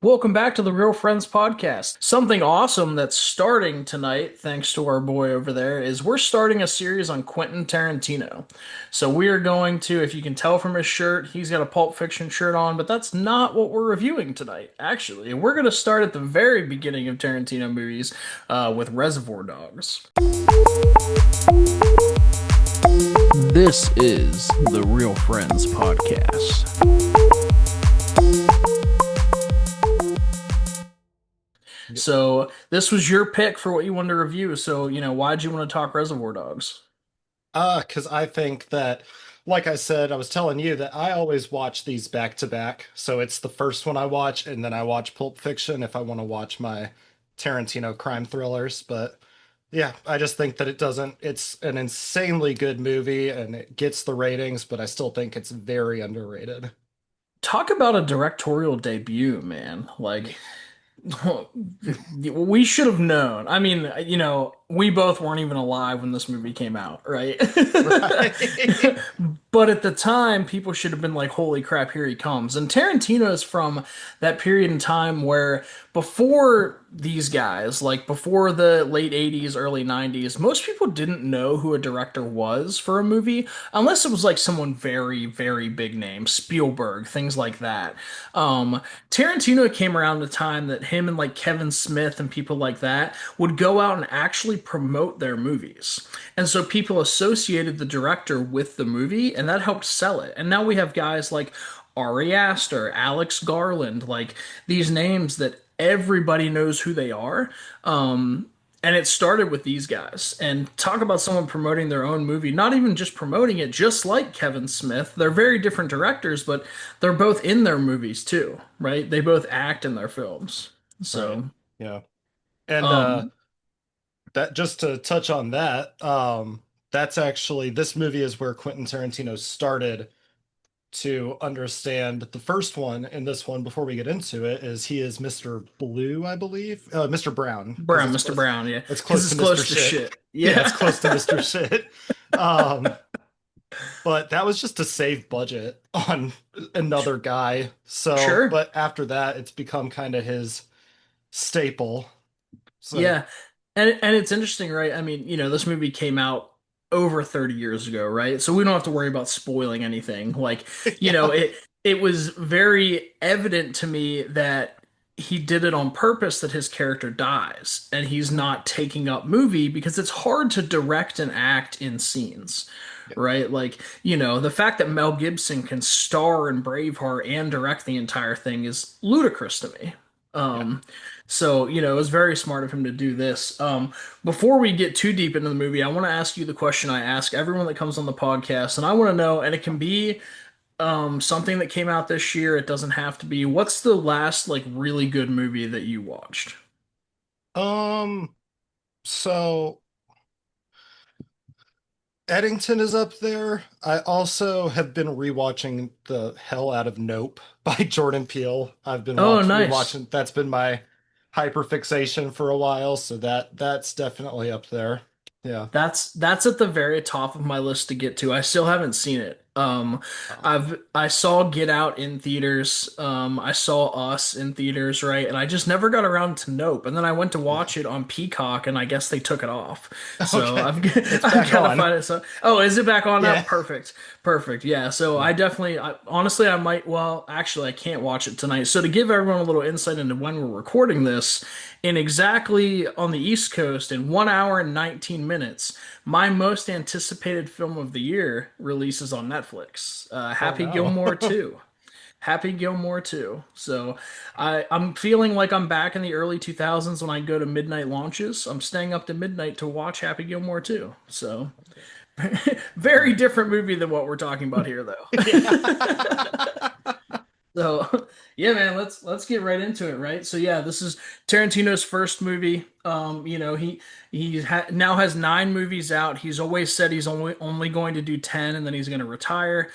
Welcome back to the Real Friends podcast. Something awesome that's starting tonight, thanks to our boy over there, is we're starting a series on Quentin Tarantino. So we are going to, if you can tell from his shirt, he's got a Pulp Fiction shirt on, but that's not what we're reviewing tonight, actually. We're going to start at the very beginning of Tarantino movies with Reservoir Dogs. This is the Real Friends podcast. So this was your pick for what you wanted to review. So, why'd you want to talk Reservoir Dogs? Because I think that, like I said, I was telling you that I always watch these back to back. So it's the first one I watch, and then I watch Pulp Fiction if I want to watch my Tarantino crime thrillers. But yeah, I just think that it's an insanely good movie and it gets the ratings, but I still think it's very underrated. Talk about a directorial debut, man. Like, we should have known. I mean, we both weren't even alive when this movie came out, right? Right. But at the time, people should have been like, holy crap, here he comes. And Tarantino is from that period in time where before these guys, like before the late 80s, early 90s, most people didn't know who a director was for a movie unless it was like someone very, very big name, Spielberg, things like that. Tarantino came around the time that him and like Kevin Smith and people like that would go out and actually promote their movies. And so people associated the director with the movie and that helped sell it. And now we have guys like Ari Aster, Alex Garland, like these names that everybody knows who they are. And it started with these guys. And talk about someone promoting their own movie, not even just promoting it, just like Kevin Smith. They're very different directors, but they're both in their movies too, right? They both act in their films. Right. So, Yeah. And um, that just to touch on that, that's actually this movie is where Quentin Tarantino started to understand the first one. And this one, before we get into it, is he is Mr. Blue, I believe. Mr. Brown, because Brown, Mr. Brown, yeah, it's because close it's to Mr. close to Shit. shit. Yeah, Yeah, it's close to Mr. Shit. Um, but that was just to save budget on another guy. So, sure. but after that, it's become kind of his staple. So, Yeah. And it's interesting, right? I mean, this movie came out over 30 years ago, right? So we don't have to worry about spoiling anything. Like, yeah, it was very evident to me that he did it on purpose that his character dies and he's not taking up movie because it's hard to direct and act in scenes. yeah, Right? Like, the fact that Mel Gibson can star in Braveheart and direct the entire thing is ludicrous to me. yeah. Um, so, it was very smart of him to do this. Before we get too deep into the movie, I want to ask you the question I ask everyone that comes on the podcast, and I want to know, and it can be something that came out this year. It doesn't have to be. What's the last like really good movie that you watched? Um, so Eddington is up there. I also have been rewatching the hell out of Nope by Jordan Peele. I've been Oh, nice. rewatching. That's been my hyperfixation for a while, so that's definitely up there. Yeah. That's at the very top of my list to get to. I still haven't seen it. Oh, I saw Get Out in theaters. I saw Us in theaters, right? And I just never got around to Nope. And then I went to yeah. watch it on Peacock, and I guess they took it off. So Okay. I've It's I've back got to on. find it. So oh, is it back on now? Yeah. Perfect, perfect. Yeah. So I definitely, honestly, I might. Well, actually, I can't watch it tonight. So to give everyone a little insight into when we're recording this, in exactly on the East Coast in 1 hour and 19 minutes. My most anticipated film of the year releases on Netflix. Oh Happy no. Gilmore 2. Happy Gilmore 2. So I'm feeling like I'm back in the early 2000s when I go to midnight launches. I'm staying up to midnight to watch Happy Gilmore 2. So very different movie than what we're talking about here, Yeah. So, yeah, man, let's get right into it, right? So, yeah, this is Tarantino's first movie. Now has 9 movies out. He's always said he's only going to do 10, and then he's going to retire.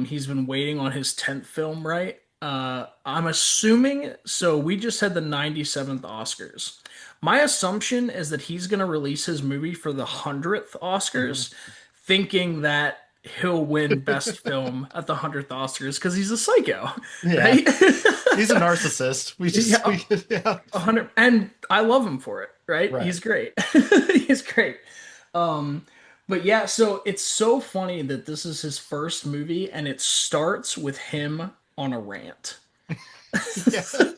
He's been waiting on his 10th film, right? I'm assuming. So we just had the 97th Oscars. My assumption is that he's going to release his movie for the 100th Mhm. Oscars, thinking that he'll win Best Film at the 100th Oscars because he's a psycho, Yeah. right? He's a narcissist. We just Yeah, we yeah. 100, and I love him for it, right? Right. He's great. He's great. Um, but yeah, so it's so funny that this is his first movie and it starts with him on a rant. Yes. Yeah.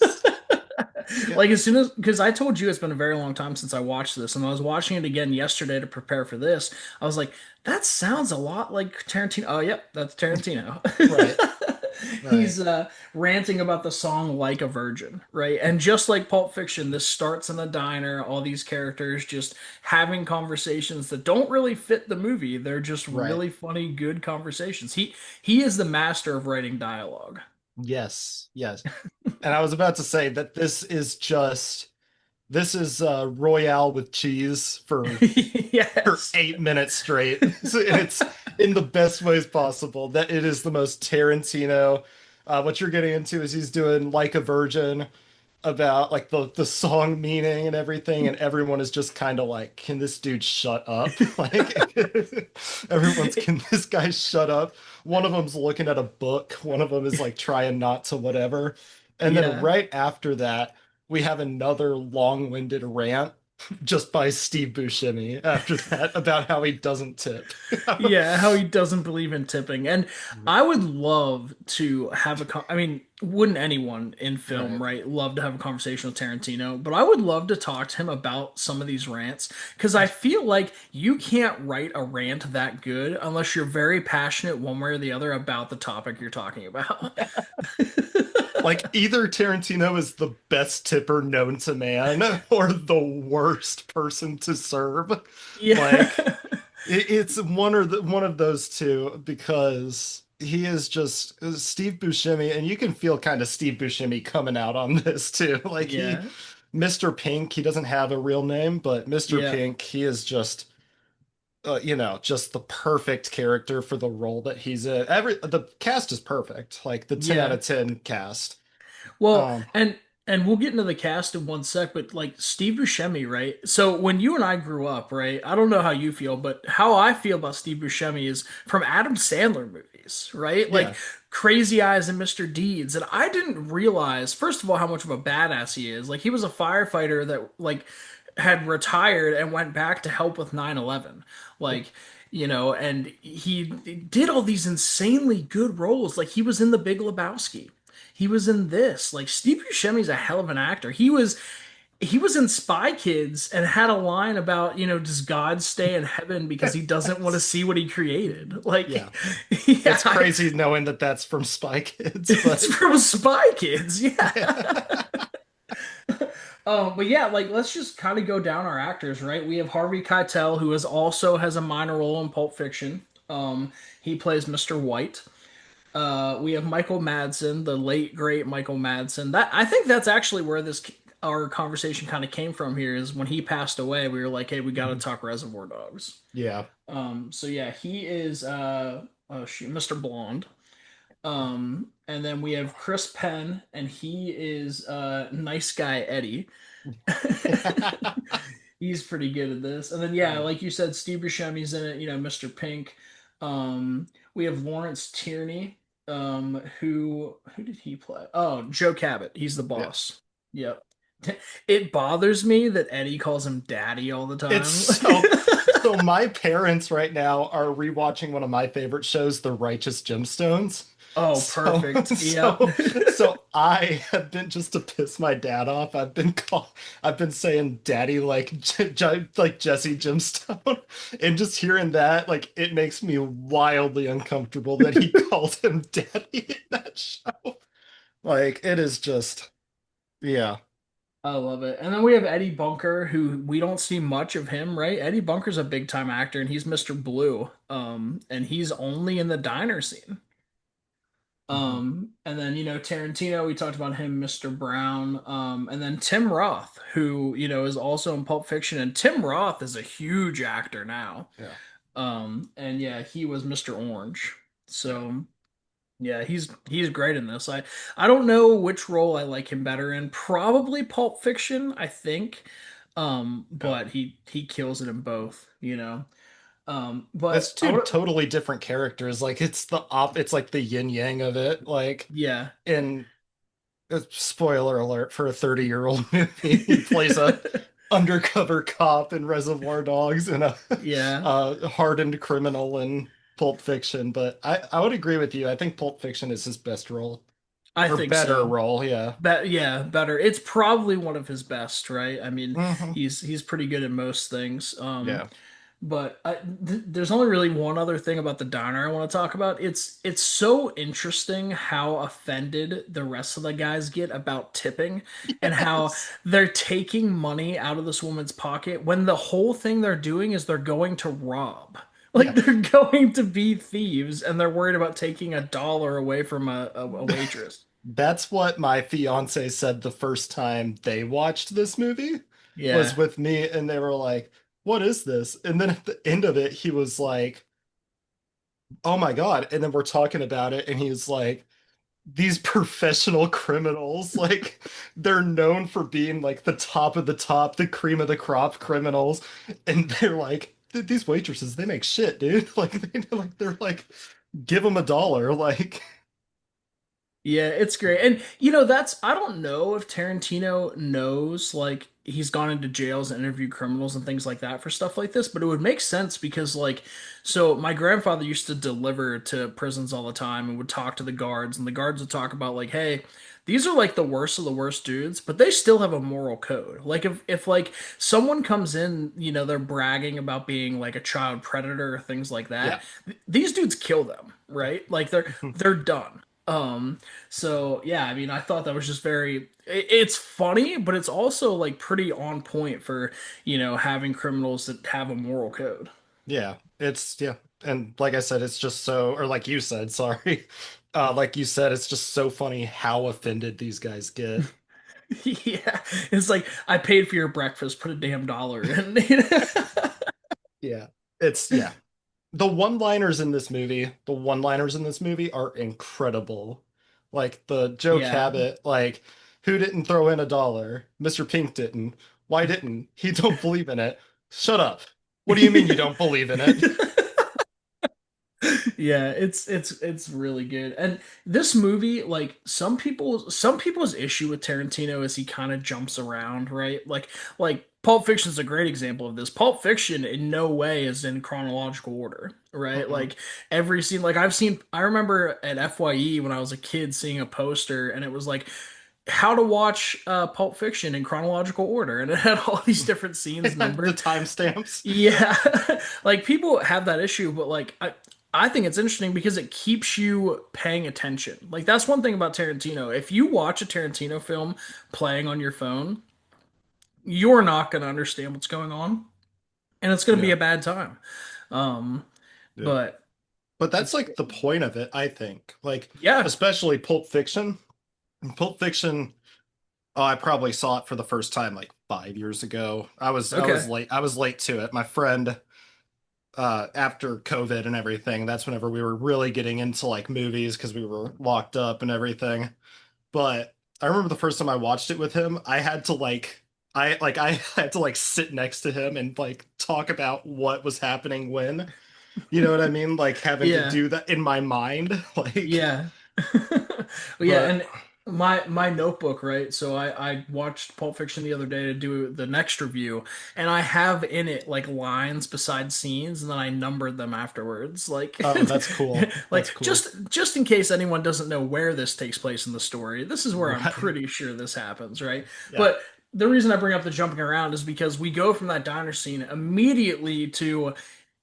Like as soon as, because I told you it's been a very long time since I watched this, and I was watching it again yesterday to prepare for this. I was like, that sounds a lot like Tarantino. Oh, yep, that's Tarantino. Right. Right. He's ranting about the song Like a Virgin, right? And just like Pulp Fiction, this starts in a diner, all these characters just having conversations that don't really fit the movie. They're just Right. really funny, good conversations. He is the master of writing dialogue. Yes. Yes. And I was about to say that this is Royale with cheese for Yes. 8 minutes straight. And it's in the best ways possible. That it is the most Tarantino. What you're getting into is he's doing Like a Virgin about like the song meaning and everything, and everyone is just kind of like, can this dude shut up? Like everyone's, can this guy shut up? One of them's looking at a book, one of them is like trying not to whatever. And then Yeah. right after that, we have another long-winded rant just by Steve Buscemi after that about how he doesn't tip. Yeah, how he doesn't believe in tipping. And I would love to have I mean, wouldn't anyone in film, Right. right, love to have a conversation with Tarantino? But I would love to talk to him about some of these rants because I feel like you can't write a rant that good unless you're very passionate one way or the other about the topic you're talking about. Like either Tarantino is the best tipper known to man or the worst person to serve. Yeah. Like it's one of those two because he is just Steve Buscemi, and you can feel kind of Steve Buscemi coming out on this too. Like Yeah. Mr. Pink, he doesn't have a real name, but Mr. Yeah. Pink, he is just just the perfect character for the role that he's in. The cast is perfect, like the 10 out Yeah. of 10 cast. Well, Um, and we'll get into the cast in one sec, but like Steve Buscemi, right? So when you and I grew up, right? I don't know how you feel, but how I feel about Steve Buscemi is from Adam Sandler movies, right? Like yeah, Crazy Eyes and Mr. Deeds. And I didn't realize, first of all, how much of a badass he is. Like he was a firefighter that like had retired and went back to help with 9/11. Like and he did all these insanely good roles. Like he was in The Big Lebowski. He was in this. Like Steve Buscemi's a hell of an actor. He was in Spy Kids and had a line about, does God stay in heaven because he doesn't want to see what he created? Like, yeah. yeah, It's crazy knowing that that's from Spy Kids, it's but from Spy Kids. Yeah. yeah. But yeah, like let's just kind of go down our actors, right? We have Harvey Keitel, who is also has a minor role in Pulp Fiction. He plays Mr. White. We have Michael Madsen, the late great Michael Madsen. That I think that's actually where this our conversation kind of came from here is when he passed away. We were like, hey, we got to talk Reservoir Dogs. Yeah. So yeah, he is oh shoot, Mr. Blonde. And then we have Chris Penn, and he is nice guy Eddie. He's pretty good at this. And then yeah, Yeah. like you said, Steve Buscemi's in it. Mr. Pink. We have Lawrence Tierney. Who did he play? Oh, Joe Cabot. He's the Yeah. boss. Yep. It bothers me that Eddie calls him Daddy all the It's time. so my parents right now are rewatching one of my favorite shows, The Righteous Gemstones. Oh, So perfect. Yep. so I have been, just to piss my dad off, I've been saying daddy like like Jesse Gemstone. And just hearing that, like it makes me wildly uncomfortable that he called him daddy in that show. Like it is just yeah. I love it. And then we have Eddie Bunker, who we don't see much of him, right? Eddie Bunker's a big time actor, and he's Mr. Blue. And he's only in the diner scene. Mhm. And then, Tarantino, we talked about him, Mr. Brown. And then Tim Roth, who, is also in Pulp Fiction. And Tim Roth is a huge actor now. Yeah. And yeah, he was Mr. Orange. Yeah. So yeah, he's great in this. I don't know which role I like him better in. Probably Pulp Fiction, I think. Yeah. But he kills it in both. That's But I two would, totally different characters. Like it's like the yin yang of it. Like yeah. in Spoiler alert for a 30-year-old movie. He plays a undercover cop in Reservoir Dogs and Yeah, a hardened criminal in Pulp Fiction. But I would agree with you. I think Pulp Fiction is his best role I or think better so. role. Yeah. Yeah, better. It's probably one of his best, right? I mean, Hmm. he's pretty good at most things. Yeah. But there's only really one other thing about the diner I want to talk about. It's so interesting how offended the rest of the guys get about tipping and how Yes. they're taking money out of this woman's pocket when the whole thing they're doing is they're going to rob. Like Yeah. they're going to be thieves and they're worried about taking $1 away from a waitress. That's what my fiance said the first time they watched this movie was Yeah. with me, and they were like, "What is this?" And then at the end of it, he was like, "Oh my God." And then we're talking about it, and he's like, "These professional criminals, like, they're known for being like the top of the top, the cream of the crop criminals." And they're like, These waitresses, they make shit, dude." Like, they're like, give them $1. Like, Yeah, it's great. And that's I don't know if Tarantino knows like he's gone into jails and interviewed criminals and things like that for stuff like this, but it would make sense because like so my grandfather used to deliver to prisons all the time and would talk to the guards and the guards would talk about like, "Hey, these are like the worst of the worst dudes, but they still have a moral code." Like if like someone comes in, they're bragging about being like a child predator or things like yeah. that, these dudes kill them, right? Like they're done. So yeah, I mean, I thought that was just it's funny, but it's also like pretty on point for, having criminals that have a moral code. Yeah, yeah. And like I said, it's just so, or like you said, sorry. Like you said, it's just so funny how offended these guys get. Yeah, it's like I paid for your breakfast, put a damn dollar in. Yeah. Yeah. The one-liners in this movie are incredible. Like the Joe Yeah. Cabot, like, who didn't throw in $1? Mr. Pink didn't. Why didn't? He don't believe in it. Shut up. What do you mean you don't believe in it? Yeah, it's really good. And this movie, like some people's issue with Tarantino is he kind of jumps around, right? Like Pulp Fiction is a great example of this. Pulp Fiction in no way is in chronological order, right? Mm-mm. Like every scene, like I remember at FYE when I was a kid seeing a poster and it was like how to watch Pulp Fiction in chronological order, and it had all these different scenes The numbered. timestamps. Yeah, like people have that issue, but like I think it's interesting because it keeps you paying attention. Like that's one thing about Tarantino. If you watch a Tarantino film playing on your phone, you're not going to understand what's going on, and it's going to be Yeah. a bad time. Um, Yeah. but But that's it's like the point of it, I think. Like, yeah, especially Pulp Fiction. Pulp Fiction, oh, I probably saw it for the first time like 5 years ago. I was okay, late. I was late to it. My friend, after COVID and everything, that's whenever we were really getting into like movies because we were locked up and everything. But I remember the first time I watched it with him, I had to like sit next to him and like talk about what was happening when. You know what I mean? Like having to yeah. do that in my mind. Like, Yeah. Well, yeah, but and my notebook, right? So I watched Pulp Fiction the other day to do the next review, and I have in it like lines beside scenes, and then I numbered them afterwards. Like oh, that's cool. That's like cool. just in case anyone doesn't know where this takes place in the story, this is where I'm Right. pretty sure this happens, right? Yeah. But the reason I bring up the jumping around is because we go from that diner scene immediately to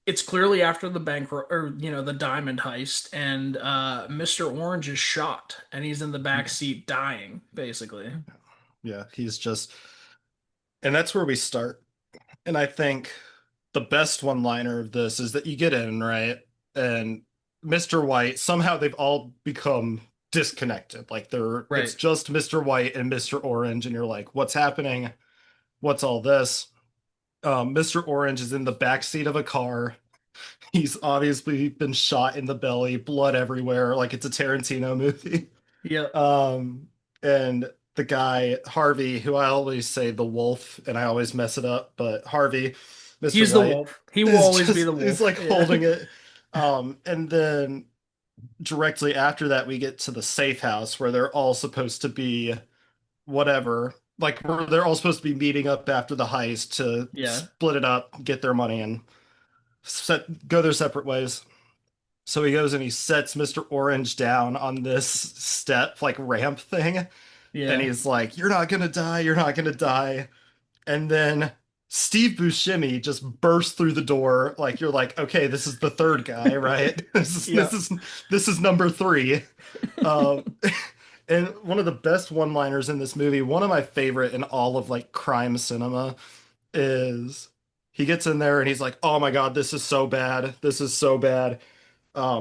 it's clearly after the bank or the diamond heist and Mr. Orange is shot and he's in the back Yeah. seat dying basically. Yeah. He's just, and that's where we start. And I think the best one-liner of this is that you get in, right? And Mr. White, somehow they've all become disconnected. Like it's Right. just Mr. White and Mr. Orange, and you're like, what's happening? What's all this? Mr. Orange is in the back seat of a car. He's obviously been shot in the belly, blood everywhere, like it's a Tarantino movie. Yep. Um, and the guy, Harvey, who I always say the wolf, and I always mess it up, but Harvey, Mr. He's the White, wolf. He will is always be just the is wolf. like Yeah. holding it. And then directly after that, we get to the safe house where they're all supposed to be whatever, like where they're all supposed to be meeting up after the heist to Yeah, split it up, get their money, and go their separate ways. So he goes and he sets Mr. Orange down on this step, like ramp thing, and yeah, he's like, "You're not gonna die, you're not gonna die." And then Steve Buscemi just bursts through the door, like you're like, okay, this is the third guy, right? yeah, This is number three. Um, and one of the best one-liners in this movie, one of my favorite in all of like crime cinema, is he gets in there and he's like, "Oh my God, this is so bad. This is so bad.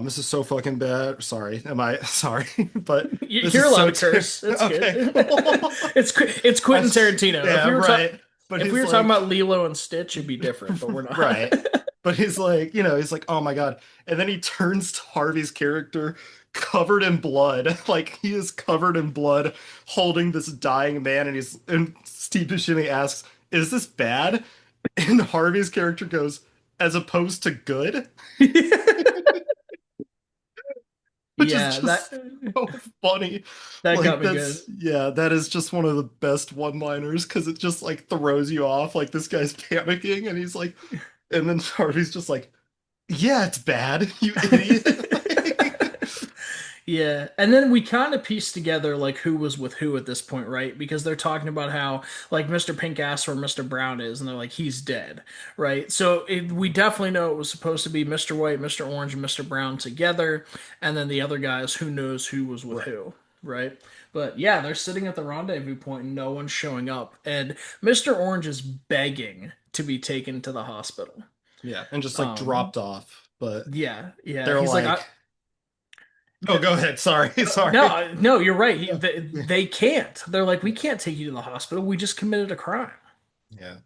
This is so fucking bad. Sorry, am I sorry? But this You're is allowed so to ter curse. It's good. okay, cool." It's I, Quentin Tarantino. yeah, right. But If we he's were talking like, about Lilo and Stitch, it'd be different, but we're not. right. But he's like, he's like, "Oh my God." And then he turns to Harvey's character covered in blood. Like he is covered in blood holding this dying man and Steve Buscemi asks, "Is this bad?" And Harvey's character goes, "As opposed to good?" Which is Yeah, just so funny. that got Like me good. yeah, that is just one of the best one-liners because it just like throws you off. Like this guy's panicking and he's like, and then Harvey's just like, "Yeah, it's bad, you idiot." Yeah, and then we kind of piece together like who was with who at this point, right? Because they're talking about how like Mr. Pink asked where Mr. Brown is, and they're like he's dead, right? So we definitely know it was supposed to be Mr. White, Mr. Orange, and Mr. Brown together, and then the other guys, who knows who was with Right. who, right? But yeah, they're sitting at the rendezvous point, and no one's showing up, and Mr. Orange is begging to be taken to the hospital. Yeah, and just like Um, dropped off. But yeah, yeah, they're he's like, like, "Oh, go ahead. Sorry, sorry." No, no, you're right. Yeah. They can't. They're like, we can't take you to the hospital. We just committed a crime. Yeah.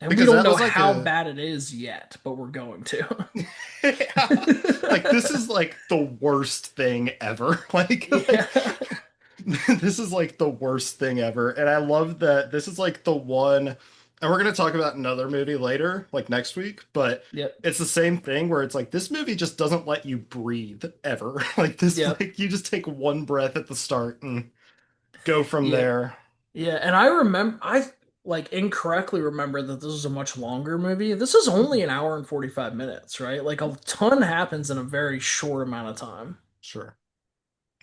And we Because don't that know was like how a bad it is yet, but we're going to. yeah. Like this is like the worst thing ever. Yeah. This is like the worst thing ever. And I love that this is like the one, and we're gonna talk about another movie later, like next week, but Yep. it's the same thing where it's like this movie just doesn't let you breathe ever. Like this, Yep. like you just take one breath at the start and go from Yeah. there. Yeah. And I remember, I like incorrectly remember that this was a much longer movie. This is only an hour and 45 minutes, right? Like a ton happens in a very short amount of time. Sure.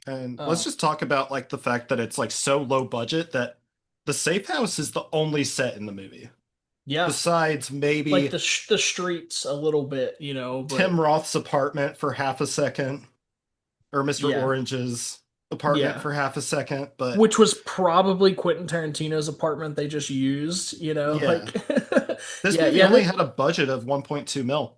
And let's Uh, just talk about like the fact that it's like so low budget that the safe house is the only set in the movie. yeah. Besides Like maybe the streets a little bit, Tim but Roth's apartment for half a second, or Mr. yeah. Orange's apartment Yeah. for half a second, but Which was probably Quentin Tarantino's apartment they just used, yeah. like This yeah, movie yeah, only had a budget of 1.2 mil.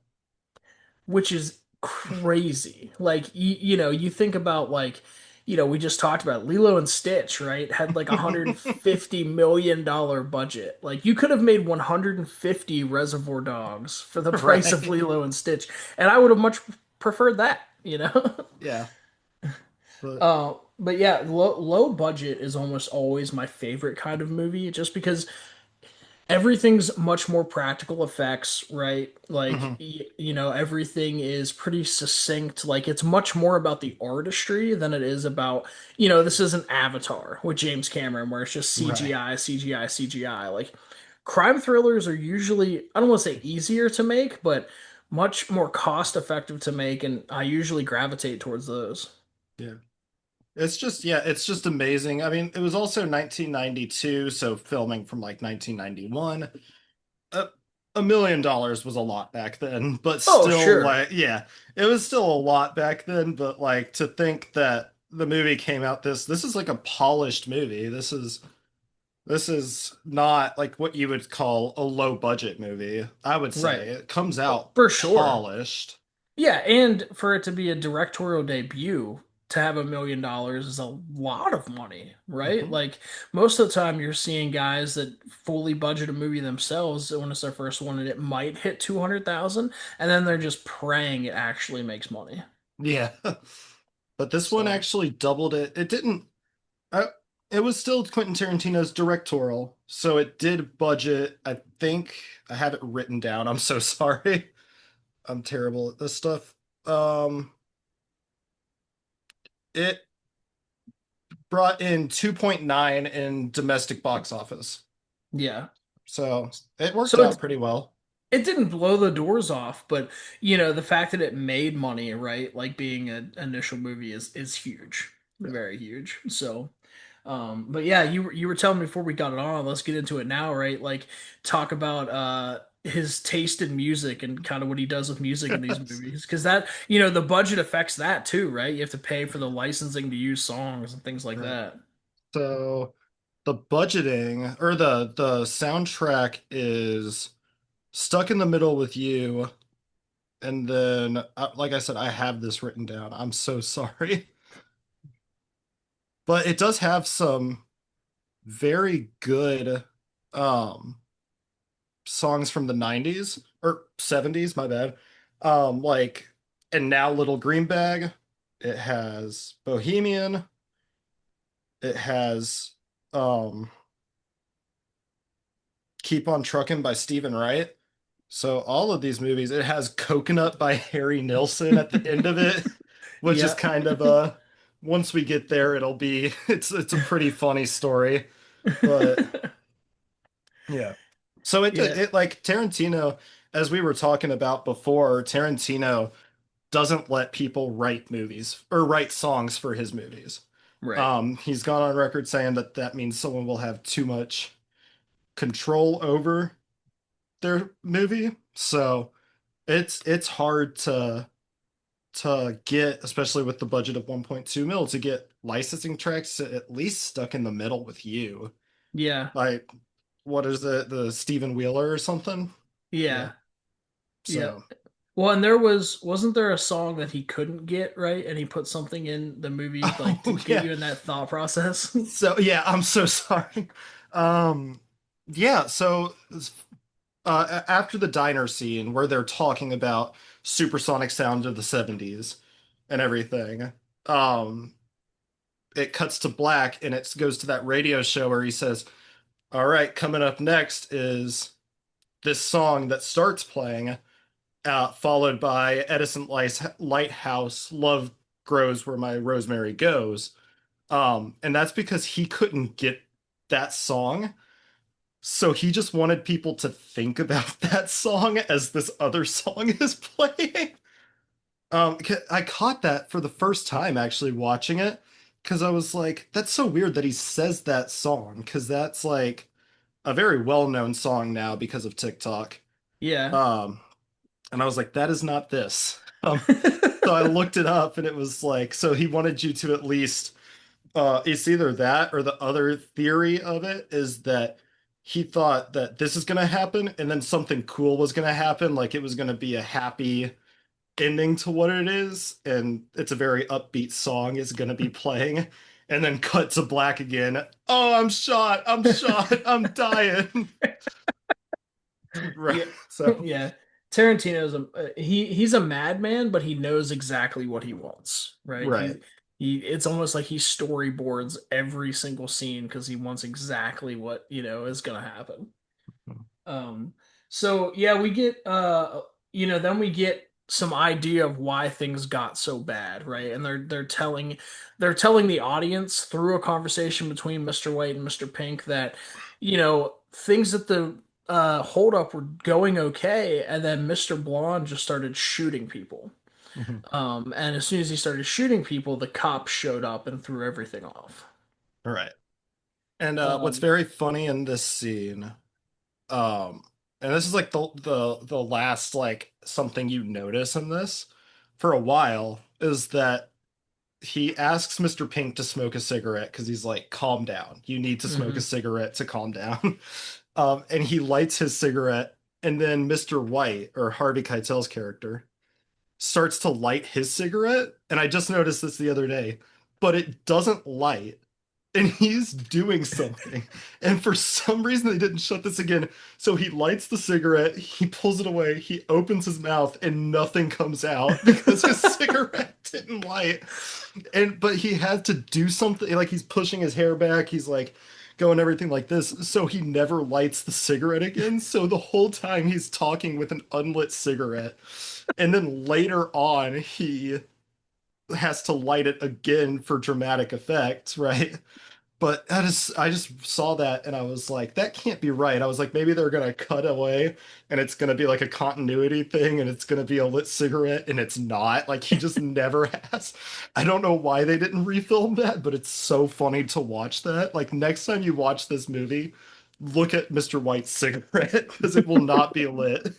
which is crazy. Like you think about like we just talked about Lilo and Stitch, right? Had like $150 million budget. Like you could have made 150 Reservoir Dogs for the price of Right. Lilo and Stitch, and I would have much preferred that. Yeah. But But yeah, low budget is almost always my favorite kind of movie, just because everything's much more practical effects, right? Like, mhm. everything is pretty succinct. Like, it's much more about the artistry than it is about, this is an Avatar with James Cameron, where it's just Right. CGI, CGI, CGI. Like, crime thrillers are usually, I don't want to say easier to make, but much more cost effective to make, and I usually gravitate towards those. Yeah. It's just amazing. I mean, it was also 1992, so filming from like 1991. A, $1 million was a lot back then, but Oh, still, sure. like, yeah, it was still a lot back then. But like to think that the movie came out this is like a polished movie. This is not like what you would call a low budget movie. I would Right. say it comes Oh, out for sure. polished. Yeah, and for it to be a directorial debut, to have $1 million is a lot of money, right? Hmm. Like most of the time, you're seeing guys that fully budget a movie themselves when it's their first one, and it might hit 200,000, and then they're just praying it actually makes money. Yeah, but this one So, actually doubled it. It didn't. Uh, it was still Quentin Tarantino's directorial, so it did budget. I think I have it written down. I'm so sorry. I'm terrible at this stuff. Um, It brought in 2.9 in domestic box office. Yeah. So it worked So out it's pretty well. it didn't blow the doors off, but the fact that it made money, right? Like being an initial movie is huge, Yeah. very huge. So, but yeah, you were telling me before we got it on. Let's get into it now, right? Like talk about his taste in music and kind of what he does with music in these movies, because that the budget affects that too, right? You have to pay for the licensing to use songs and things like Right. that. So the budgeting or the soundtrack is Stuck in the Middle with You, and then like I said, I have this written down. I'm so sorry. But it does have some very good um songs from the 90s or 70s, my bad. Like And Now Little Green Bag. It has Bohemian. It has um Keep on Truckin' by Stephen Wright. So all of these movies, it has Coconut by Harry Nilsson at the end of it, which is Yeah. kind of once we get there, it'll be it's a pretty funny story. But yeah. So Yeah. it like Tarantino, as we were talking about before, Tarantino doesn't let people write movies or write songs for his movies. Right. He's gone on record saying that that means someone will have too much control over their movie. So it's hard to get, especially with the budget of 1.2 mil, to get licensing tracks to at least Stuck in the Middle with You. Yeah. Like, what is it, the Steven Wheeler or something? Yeah. Yeah. Yeah. So, Well, and wasn't there a song that he couldn't get, right? And he put something in the movie like to oh get yeah. you in that thought process. So yeah, I'm so sorry. Um, yeah, so after the diner scene where they're talking about supersonic sound of the 70s and everything, um, it cuts to black and it goes to that radio show where he says, "All right, coming up next is this song that starts playing, followed by Edison Lighthouse, Love Grows Where My Rosemary Goes." And that's because he couldn't get that song. So he just wanted people to think about that song as this other song is playing. I caught that for the first time actually watching it because I was like, that's so weird that he says that song because that's like a very well-known song now because of TikTok. Yeah. Um, and I was like, that is not this. So I looked it up and it was like, so he wanted you to at least it's either that or the other theory of it is that he thought that this is going to happen and then something cool was going to happen, like it was going to be a happy ending to what it is, and it's a very upbeat song is going to be playing, and then cut to black again. Oh, I'm shot, I'm dying. Right. Yeah. So, Yeah. Tarantino's he's a madman, but he knows exactly what he wants, right? right. He it's almost like he storyboards every single scene because he wants exactly what, is gonna happen. Um, so yeah, we get then we get some idea of why things got so bad, right? And they're telling the audience through a conversation between Mr. White and Mr. Pink that, things at the hold up were going okay, and then Mr. Blonde just started shooting people. Mhm. And as soon as he started shooting people, the cops showed up and threw everything off. Right. And what's Um, very funny in this scene, um, and this is like the last like something you notice in this for a while is that he asks Mr. Pink to smoke a cigarette because he's like, calm down. You need to smoke a mhm. cigarette to calm down. And he lights his cigarette, and then Mr. White, or Harvey Keitel's character, starts to light his cigarette. And I just noticed this the other day, but it doesn't light. And he's doing something. And for some reason, they didn't shut this again. So he lights the cigarette, he pulls it away, he opens his mouth, and nothing comes out because his cigarette didn't light. But he had to do something, like he's pushing his hair back, he's like going everything like this. So he never lights the cigarette again. So the whole time he's talking with an unlit cigarette. And then later on, he has to light it again for dramatic effect, right? But I just saw that and I was like, that can't be right. I was like, maybe they're gonna cut away and it's gonna be like a continuity thing and it's gonna be a lit cigarette and it's not. Like he just never has. I don't know why they didn't refilm that, but it's so funny to watch that. Like next time you watch this movie, look at Mr. White's cigarette because it will not be lit.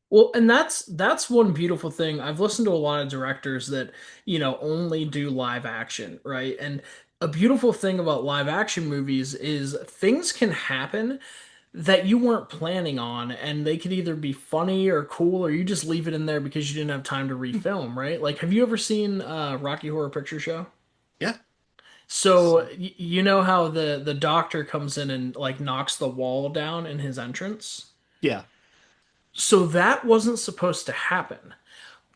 Well, and that's one beautiful thing. I've listened to a lot of directors that, only do live action, right? And a beautiful thing about live action movies is things can happen that you weren't planning on, and they could either be funny or cool, or you just leave it in there because you didn't have time to refilm, right? Like, have you ever seen Rocky Horror Picture Show? Yeah. So So, you know how the doctor comes in and like knocks the wall down in his entrance? yeah. So that wasn't supposed to happen.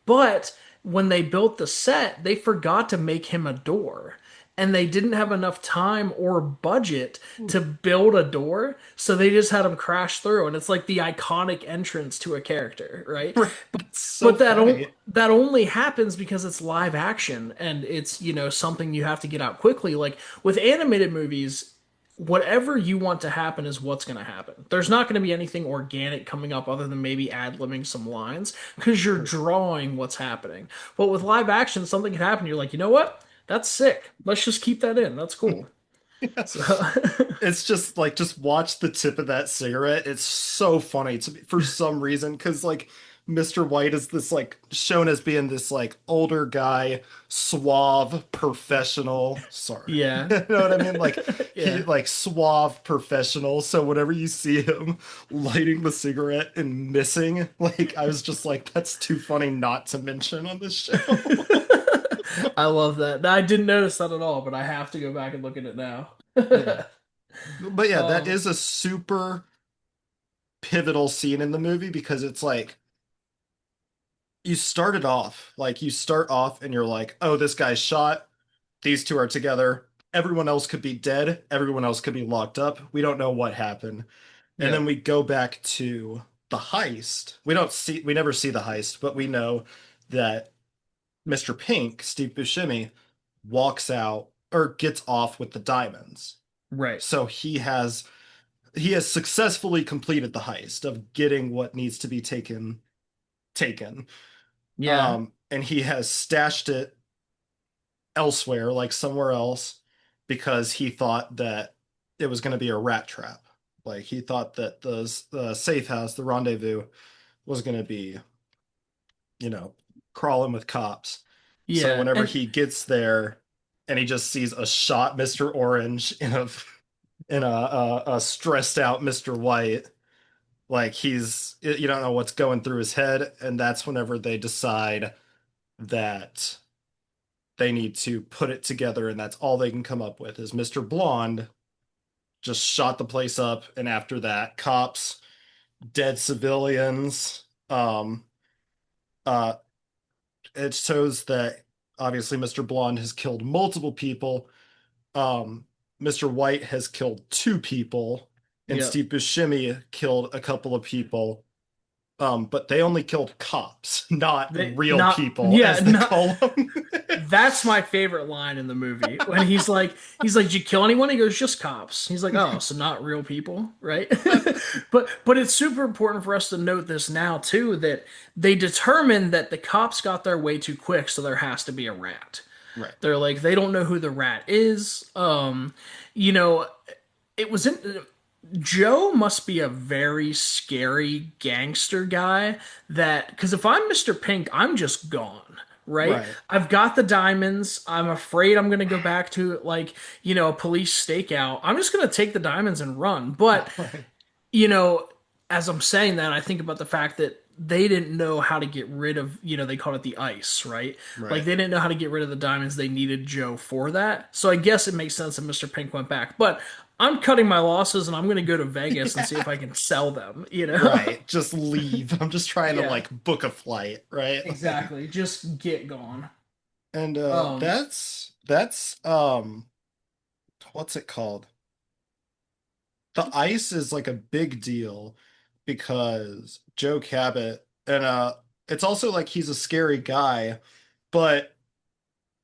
But when they built the set, they forgot to make him a door. And they didn't have enough time or budget to build a door, so they just had him crash through. And it's like the iconic entrance to a character, right? Right. That's so But funny. that only happens because it's live action and it's, something you have to get out quickly. Like with animated movies, whatever you want to happen is what's going to happen. There's not going to be anything organic coming up other than maybe ad-libbing some lines because you're drawing what's happening. But with live action, something can happen. You're like, you know what? That's sick. Let's just keep that in. That's cool. So It's just like just watch the tip of that cigarette. It's so funny to me for some reason because like Mr. White is this like shown as being this like older guy, suave, professional. Sorry. yeah. You know what I mean? Like he Yeah. like suave professional. So whenever you see him lighting the cigarette and missing, like I was just like, that's too funny not to mention on this show. I love that. I didn't notice that at all, but I have to go back and look at it now. Yeah. But yeah, that Um, is a super pivotal scene in the movie because it's like you start off and you're like, oh, this guy's shot. These two are together. Everyone else could be dead. Everyone else could be locked up. We don't know what happened. And yeah, then we go back to the heist. We never see the heist, but we know that Mr. Pink, Steve Buscemi, walks out or gets off with the diamonds. right. So he has successfully completed the heist of getting what needs to be taken. Yeah, And he has stashed it elsewhere, like somewhere else, because he thought that it was going to be a rat trap. Like he thought that the safe house, the rendezvous, was going to be, you know, crawling with cops. So yeah, whenever and he gets there, and he just sees a shot Mr. Orange in a stressed out Mr. White, like you don't know what's going through his head, and that's whenever they decide that they need to put it together, and that's all they can come up with is Mr. Blonde just shot the place up, and after that, cops, dead civilians. Uh, it shows that obviously Mr. Blonde has killed multiple people. Mr. White has killed two people, and yeah. Steve Buscemi killed a couple of people. But they only killed cops, not They real not people, yeah, as they not call them. that's my favorite line in the movie when he's like, "Did you kill anyone?" He goes, "Just cops." He's like, "Oh, so not real people, right?" But it's super important for us to note this now too that they determined that the cops got there way too quick, so there has to be a rat. Right, They're like, they don't know who the rat is. You know, it was in Joe must be a very scary gangster guy that because if I'm Mr. Pink, I'm just gone, right? right. I've got the diamonds. I'm afraid I'm gonna go back to like, a police stakeout. I'm just gonna take the diamonds and run. But Right. you know, as I'm saying that, I think about the fact that they didn't know how to get rid of, they called it the ice, right? Like Right. they didn't know how to get rid of the diamonds. They needed Joe for that. So I guess it makes sense that Mr. Pink went back. But I'm cutting my losses and I'm going to go to Vegas and see if Yeah. I can sell them. Right. Just leave. I'm just trying to Yeah, like book a flight, right? Like, exactly. Just get gone. and Um, that's what's it called? The ice is like a big deal because Joe Cabot and it's also like he's a scary guy, but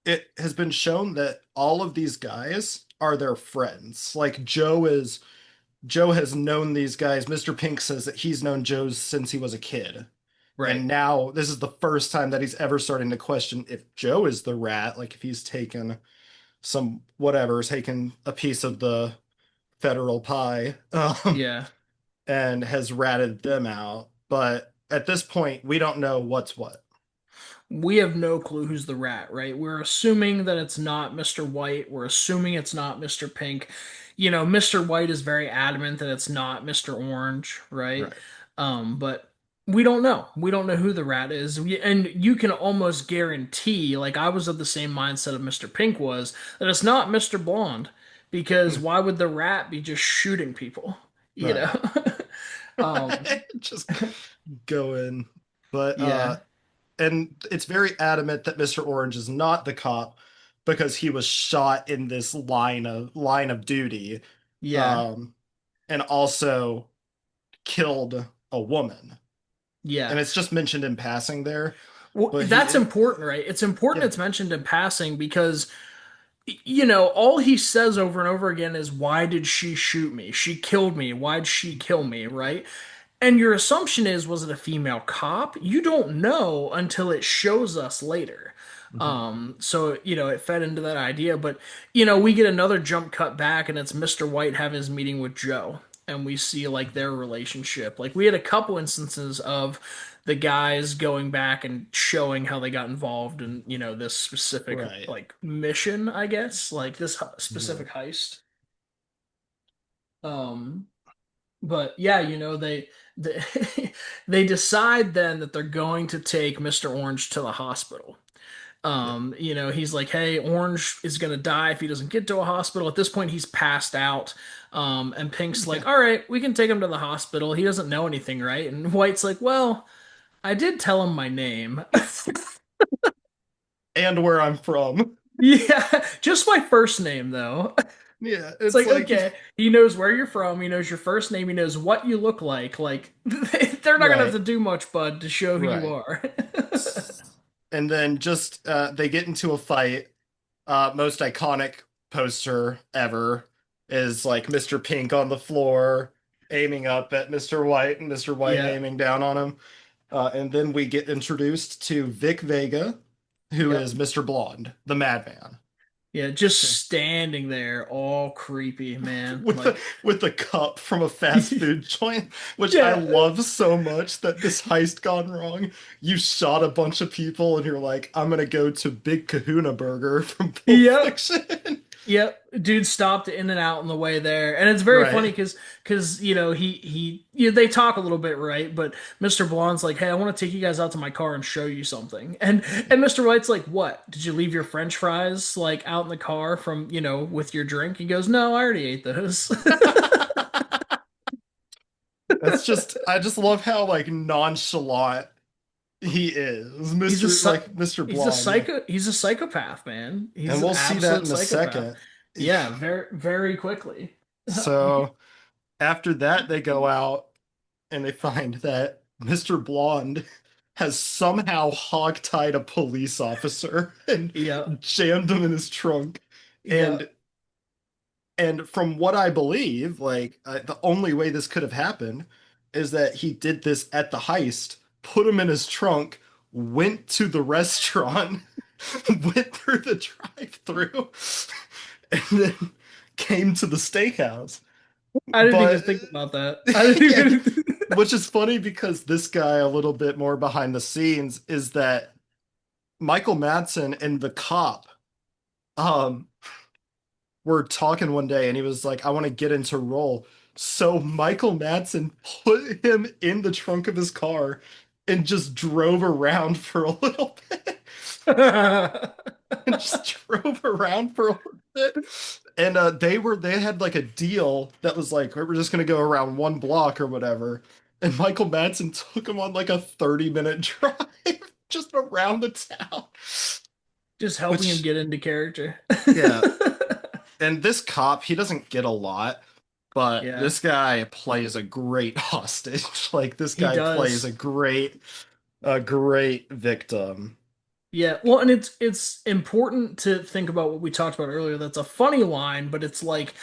it has been shown that all of these guys are their friends. Like Joe has known these guys. Mr. Pink says that he's known Joe since he was a kid. Right. And now this is the first time that he's ever starting to question if Joe is the rat, like if he's taken some whatever, taken a piece of the federal pie, Yeah. and has ratted them out. But at this point, we don't know what's what. We have no clue who's the rat, right? We're assuming that it's not Mr. White. We're assuming it's not Mr. Pink. Mr. White is very adamant that it's not Mr. Orange, right? Right. But we don't know. We don't know who the rat is. And you can almost guarantee, like I was of the same mindset of Mr. Pink was, that it's not Mr. Blonde. Because Hmm. why would the rat be just shooting people? You know? Right. Um, Just go in. But yeah, and it's very adamant that Mr. Orange is not the cop because he was shot in this line of duty, yeah, um, and also killed a woman. yeah. And it's just mentioned in passing there, Well, but that's important, right? It's important yeah. it's mentioned in passing because, all he says over and over again is, why did she shoot me? She killed me. Why'd she kill me, right? And your assumption is, was it a female cop? You don't know until it shows us later. Mhm. So, it fed into that idea. But, we get another jump cut back, and it's Mr. White having his meeting with Joe. And we see, like, their relationship. Like, we had a couple instances of the guys going back and showing how they got involved in, this specific, Right. like, mission, I guess, like this Mhm. specific heist. Um, but yeah, they they decide then that they're going to take Mr. Orange to the hospital. Yeah. He's like, "Hey, Orange is gonna die if he doesn't get to a hospital." At this point, he's passed out. And Pink's Yeah. like, "All right, we can take him to the hospital. He doesn't know anything, right?" And White's like, "Well, I did tell him my name." And where I'm from. Yeah, just my first name though. Yeah, It's it's like, like okay, he knows where you're from, he knows your first name, he knows what you look like. Like, they're not gonna have right, to do much, bud, to show who you right. are. And then just they get into a fight. Most iconic poster ever is like Mr. Pink on the floor aiming up at Mr. White and Mr. White Yeah, aiming down on him. And then we get introduced to Vic Vega, who yep, is Mr. Blonde, the madman. yeah, just standing there, all creepy, man. with a Like, with a cup from a fast food joint, which I yeah, love so much that this heist gone wrong. You shot a bunch of people and you're like, I'm gonna go to Big Kahuna Burger from Pulp yep. Fiction. Yep, dude stopped in and out on the way there, and it's very funny Right. because they talk a little bit, right? But Mr. Blonde's like, "Hey, I want to take you guys out to my car and show you something," and Mr. White's like, "What? Did you leave your French fries like out in the car from with your drink?" He goes, "No, I already ate those." That's just I just love how like nonchalant he is. He's a Mr. he's a Blonde. psycho. He's a psychopath, man. And He's an we'll see that absolute in a psychopath. second. Yeah, very very quickly. So after that they go out and they find that Mr. Blonde has somehow hogtied a police officer and Yeah, jammed him in his trunk. yeah. And from what I believe, like the only way this could have happened is that he did this at the heist, put him in his trunk, went to the restaurant, went through the drive-through, and then came to the steakhouse. I didn't even But think about that. I didn't yeah, even. which is funny because this guy, a little bit more behind the scenes, is that Michael Madsen and the cop um were talking one day and he was like, I want to get into role. So Michael Madsen put him in the trunk of his car and just drove around for a little bit. And just drove around for a little bit. And they had like a deal that was like, we're just gonna go around one block or whatever. And Michael Madsen took him on like a 30-minute drive just around the town. Just helping him Which, get into character. yeah. And this cop, he doesn't get a lot, but Yeah, this guy plays a great hostage. Like this he guy plays does. a great victim. Yeah, well, and it's important to think about what we talked about earlier. That's a funny line, but it's like,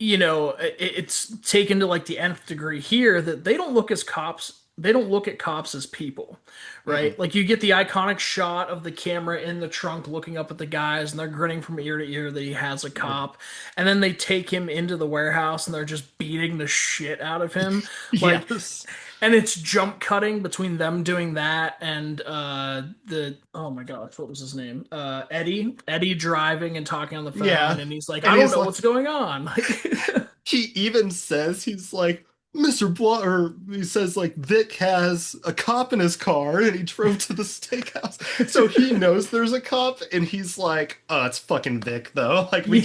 it's taken to like the nth degree here that they don't look as cops. They don't look at cops as people, Mm-mm. right? Like you get the iconic shot of the camera in the trunk looking up at the guys, and they're grinning from ear to ear that he has a Yeah. cop. And then they take him into the warehouse, and they're just beating the shit out of him. Like, Yes. and it's jump cutting between them doing that and the oh my gosh, what was his name? Eddie driving and talking on the phone, Yeah. and he's like, And I don't he's know like, what's going on. Like, he even says, he's like, Mr. Blunt, or he says, like, Vic has a cop in his car and he drove to the steakhouse. So he knows there's a cop and he's like, oh, it's fucking Vic, though. Like, yeah. we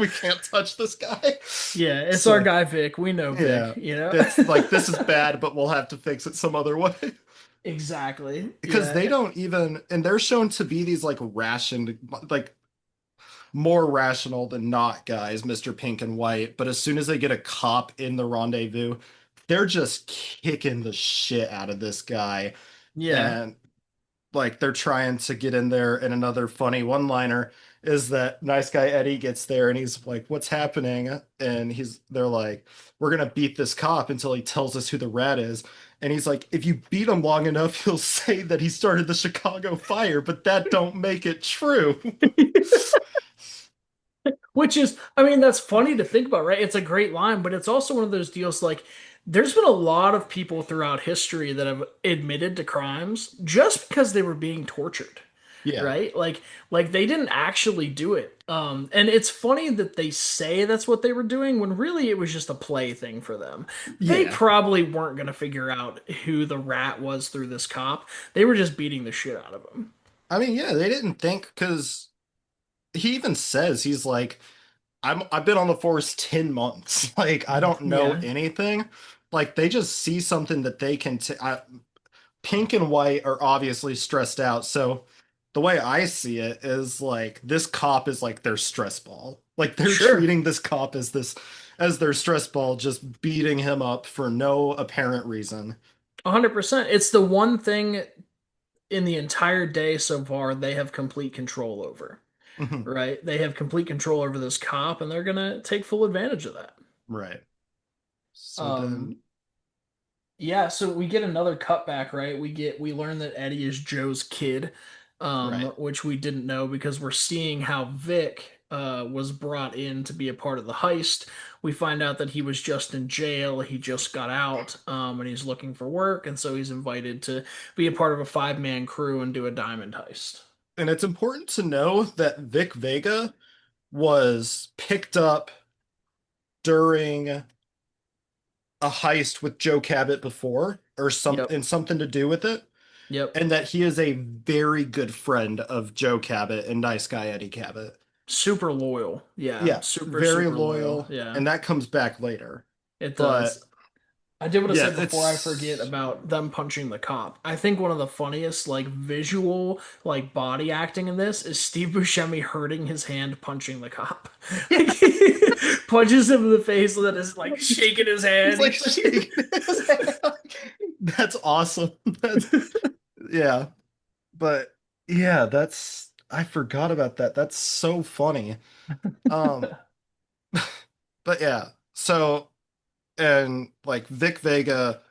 can't touch this guy. Yeah, it's our So, guy Vic. We know Vic, yeah. you know? It's like, this is bad, but we'll have to fix it some other way. Exactly. Because they Yeah. don't even, and they're shown to be these, like, rationed, like, more rational than not guys, Mr. Pink and White. But as soon as they get a cop in the rendezvous, they're just kicking the shit out of this guy. Yeah. And like they're trying to get in there. And another funny one-liner is that nice guy Eddie gets there and he's like, "What's happening?" And they're like, "We're gonna beat this cop until he tells us who the rat is." And he's like, "If you beat him long enough, he'll say that he started the Chicago fire, but that don't make it true." Which is, I mean, that's funny to think about, right? It's a great line, but it's also one of those deals like there's been a lot of people throughout history that have admitted to crimes just because they were being tortured, Yeah. right? Like they didn't actually do it. And it's funny that they say that's what they were doing when really it was just a play thing for them. They Yeah. probably weren't going to figure out who the rat was through this cop. They were just beating the shit out of him. I mean, yeah, they didn't think because he even says he's like, I've been on the force 10 months. Like I don't know Yeah, anything. Like they just see something that they can Pink and White are obviously stressed out. So the way I see it is like this cop is like their stress ball. Like they're sure. treating this cop as their stress ball, just beating him up for no apparent reason. 100%. It's the one thing in the entire day so far they have complete control over, Mhm. right? They have complete control over this cop and they're gonna take full advantage of that. Right. So Um, then, yeah, so we get another cutback, right? We learn that Eddie is Joe's kid, right. which we didn't know because we're seeing how Vic was brought in to be a part of the heist. We find out that he was just in jail, he just got out, and he's looking for work, and so he's invited to be a part of a five-man crew and do a diamond heist. And it's important to know that Vic Vega was picked up during a heist with Joe Cabot before, or Yep. something to do with it, Yep. and that he is a very good friend of Joe Cabot and nice guy Eddie Cabot. Super loyal. Yeah. Yeah, Super, very super loyal. loyal, Yeah. and that comes back later. It But does. I did want to yeah, say before I forget it's about them punching the cop. I think one of the funniest, like, visual, like, body acting in this is Steve Buscemi hurting his hand punching the cop. Like, he punches him in the face and then is, like, shaking his he's hand. like He's like, shaking his head. That's awesome. That's yeah, but yeah, that's I forgot about that. That's so funny. Um, but yeah, so and like Vic Vega,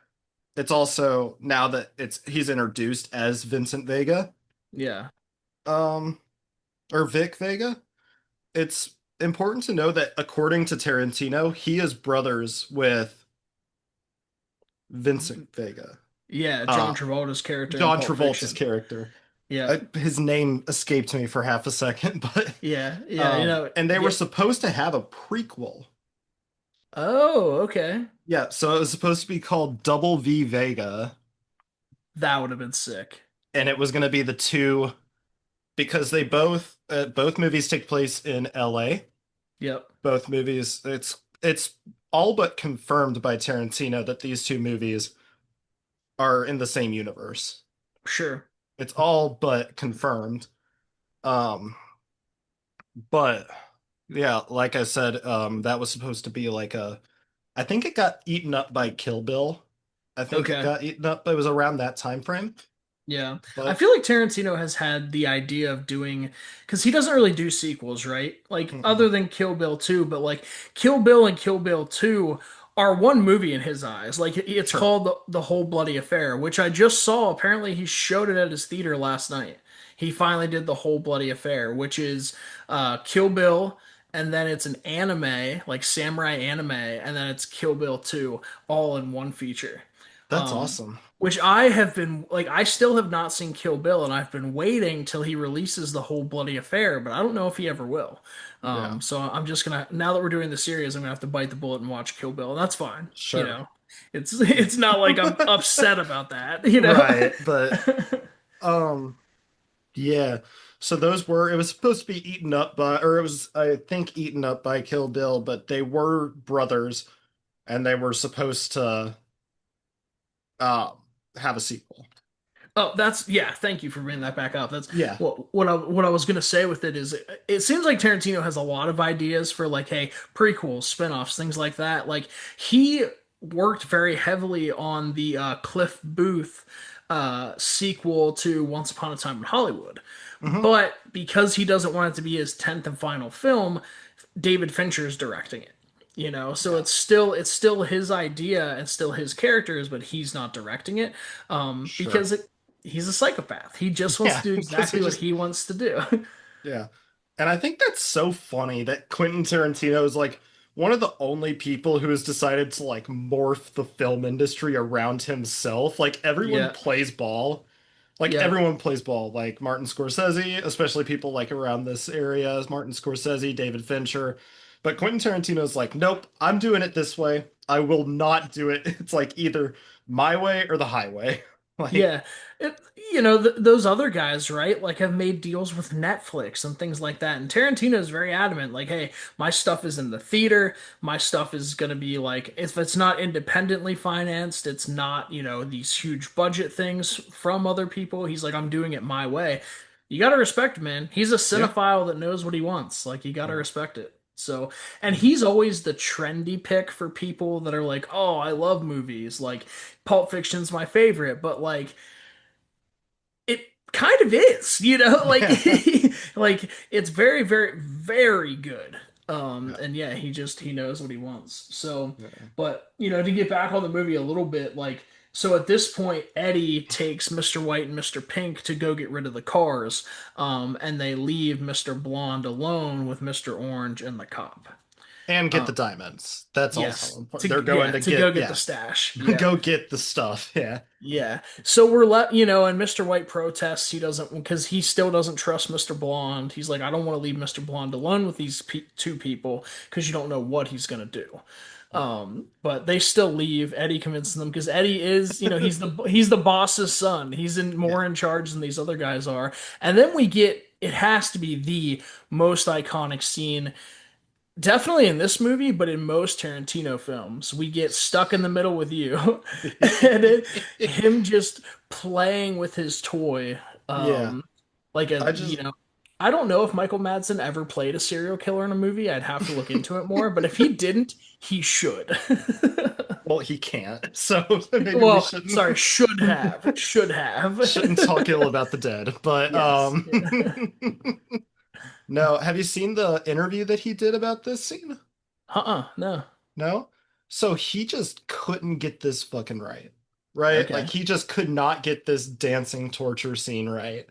it's also now that he's introduced as Vincent Vega, yeah. um, or Vic Vega. It's important to know that according to Tarantino, he is brothers with Vincent Vega. Yeah. John Uh, Travolta's character in John Pulp Travolta's Fiction. character. Yeah. His name escaped me for half a second, but Yeah. Yeah. and they were Yeah. supposed to have a prequel. Oh, okay. Yeah, so it was supposed to be called Double V Vega, That would have been sick. and it was going to be the two because they both movies take place in LA. Yep. Both movies, it's all but confirmed by Tarantino that these two movies are in the same universe. Sure. It's all but confirmed. Um, but yeah, like I said, that was supposed to be like a. I think it got eaten up by Kill Bill. I think it Okay. got eaten up. It was around that time frame. Yeah. I But feel like Tarantino has had the idea of doing, because he doesn't really do sequels, right? Like, mm-mm, other than Kill Bill 2, but like Kill Bill and Kill Bill 2 are one movie in his eyes. Like, it's sure. called the Whole Bloody Affair, which I just saw. Apparently, he showed it at his theater last night. He finally did the Whole Bloody Affair, which is Kill Bill, and then it's an anime, like samurai anime, and then it's Kill Bill 2, all in one feature. That's awesome. Which I have been like, I still have not seen Kill Bill, and I've been waiting till he releases the Whole Bloody Affair, but I don't know if he ever will. Yeah, So I'm just gonna, now that we're doing the series, I'm gonna have to bite the bullet and watch Kill Bill, and that's fine. You sure. know, it's not like I'm upset about that. You know. Right, but um yeah. So those were it was supposed to be eaten up by or it was I think eaten up by Kill Bill, but they were brothers and they were supposed to um have a sequel. Oh, that's yeah. Thank you for bringing that back up. That's Yeah. what I was gonna say with it is it seems like Tarantino has a lot of ideas for like, hey, prequels, spin-offs, things like that. Like he worked very heavily on the Cliff Booth sequel to Once Upon a Time in Hollywood. Hmm. But because he doesn't want it to be his 10th and final film, David Fincher is directing it. So Yeah, it's still his idea and still his characters, but he's not directing it, sure. because he's a psychopath. He just wants to Yeah, do because it exactly what just he wants to do. yeah. And I think that's so funny that Quentin Tarantino is like one of the only people who has decided to like morph the film industry around himself. Like everyone Yeah, plays ball. Like yeah, everyone plays ball. Like Martin Scorsese, especially people like around this area, Martin Scorsese, David Fincher. But Quentin Tarantino's like, nope, I'm doing it this way. I will not do it. It's like either my way or the highway. Like, yeah. Those other guys, right? Like have made deals with Netflix and things like that. And Tarantino is very adamant, like, hey, my stuff is in the theater. My stuff is gonna be like, if it's not independently financed, it's not, these huge budget things from other people. He's like, I'm doing it my way. You gotta respect, man. He's a yeah. cinephile that knows what he wants. Like, you gotta Yeah. respect it. So, and he's always the trendy pick for people that are like, oh, I love movies. Like, Pulp Fiction's my favorite, but like it kind of is, like Yeah. like it's very, very, very good. Yeah. And yeah, he knows what he wants. So, Yeah. but to get back on the movie a little bit, like so at this point, Eddie takes Mr. White and Mr. Pink to go get rid of the cars, and they leave Mr. Blonde alone with Mr. Orange and the cop. And get Um, the diamonds. That's also yes, important. to They're going yeah, to to go get, get the yeah, stash. Yeah. go get the stuff. Yeah. Yeah. So we're and Mr. White protests. He doesn't, because he still doesn't trust Mr. Blonde. He's like, I don't want to leave Mr. Blonde alone with these two people because you don't know what he's gonna do. But they still leave. Eddie convinces them because Eddie is, he's the boss's son. He's Yeah. more in charge than these other guys are. And then we get, it has to be the most iconic scene. Definitely in this movie, but in most Tarantino films, we get stuck in the middle with you, and him just playing with his toy, Yeah. like I just, I don't know if Michael Madsen ever played a serial killer in a movie. I'd have to look into it more, but if he didn't, he should. well, he can't. So maybe we Well, shouldn't sorry, should have. shouldn't talk ill about the dead. But Yes. Yeah. no, have you seen the interview that he did about this scene? No. No? So he just couldn't get this fucking right. Right? Like Okay. he just could not get this dancing torture scene right.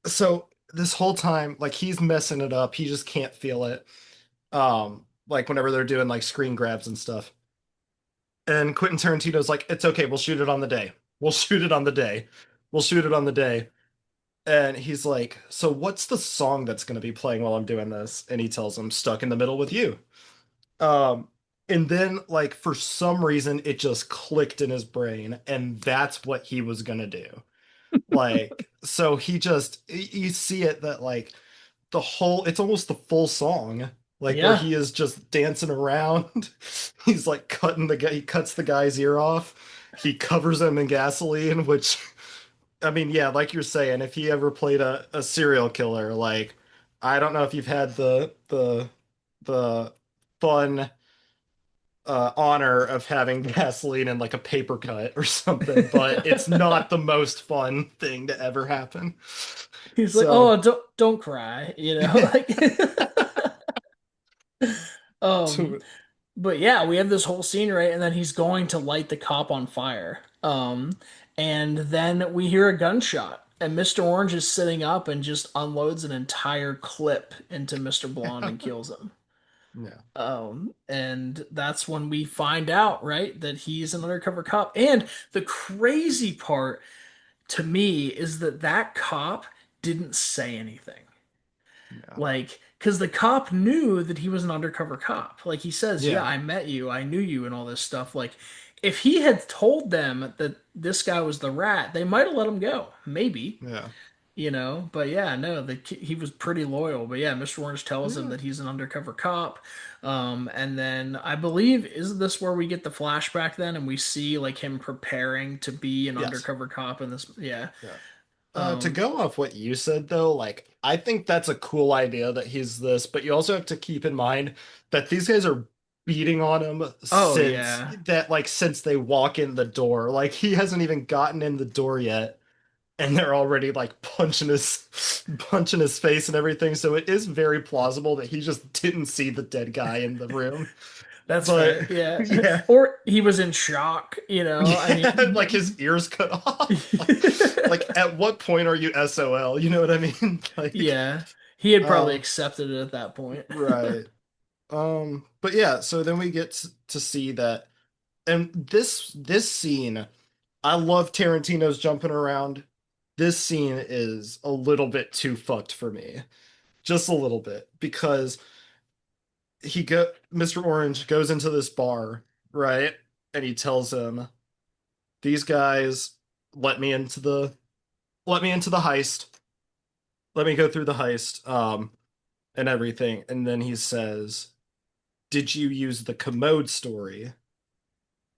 So this whole time, like he's messing it up. He just can't feel it. Like whenever they're doing like screen grabs and stuff. And Quentin Tarantino's like, it's okay, we'll shoot it on the day. We'll shoot it on the day. We'll shoot it on the day. And he's like, so what's the song that's gonna be playing while I'm doing this? And he tells him, Stuck in the Middle with You. Um, and then like for some reason it just clicked in his brain, and that's what he was gonna do. Like, so he just you see it that like the whole it's almost the full song like where Yeah. he is just dancing around. He's like cutting the guy, he cuts the guy's ear off, he covers him in gasoline, which I mean, yeah, like you're saying, if he ever played a serial killer, like I don't know if you've had the fun honor of having gasoline in like a paper cut or something, but it's not the most fun thing to ever happen. He's like, So, "Oh, don't cry," like um to, but yeah, we have this whole scene, right? And then he's going to light the cop on fire. And then we hear a gunshot, and Mr. Orange is sitting up and just unloads an entire clip into Mr. Blonde and kills him. yeah, And that's when we find out, right, that he's an undercover cop. And the crazy part to me is that that cop didn't say anything. yeah, Like, because the cop knew that he was an undercover cop. Like, he says, "Yeah, yeah, I met you, I knew you," and all this stuff. Like, if he had told them that this guy was the rat, they might have let him go. Maybe, yeah, But yeah, no, he was pretty loyal. But yeah, Mr. Orange tells him yeah. that he's an undercover cop. And then I believe, is this where we get the flashback then, and we see like him preparing to be an Yes. undercover cop in this? Yeah. Yeah. To Um, go off what you said though, like I think that's a cool idea that he's this, but you also have to keep in mind that these guys are beating on him oh since yeah. since they walk in the door. Like he hasn't even gotten in the door yet, and they're already like punching his face and everything. So it is very plausible that he just didn't see the dead guy in the room. That's But fair. Yeah. yeah. Or he was in shock. I Yeah, like mean, his ears cut off. Like at what point are you SOL? You know what I mean? Like yeah. He had probably um accepted it at that point. right. But yeah, so then we get to see that, and this scene, I love Tarantino's jumping around. This scene is a little bit too fucked for me. Just a little bit because Mr. Orange goes into this bar, right? And he tells him, "These guys let me into the let me into the heist. Let me go through the heist and everything." And then he says, "Did you use the commode story?"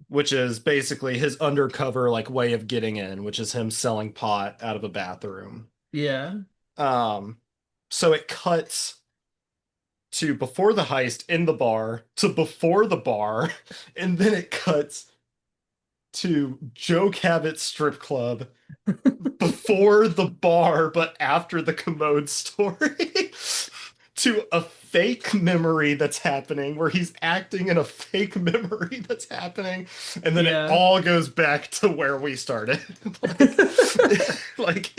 Which is basically his undercover like way of getting in, which is him selling pot out of a bathroom. Yeah. Um, so it cuts to before the heist in the bar to before the bar, and then it cuts to Joe Cabot's strip club before the bar, but after the commode story, to a fake memory that's happening where he's acting in a fake memory that's happening, and then it Yeah. all goes back to where we started. like,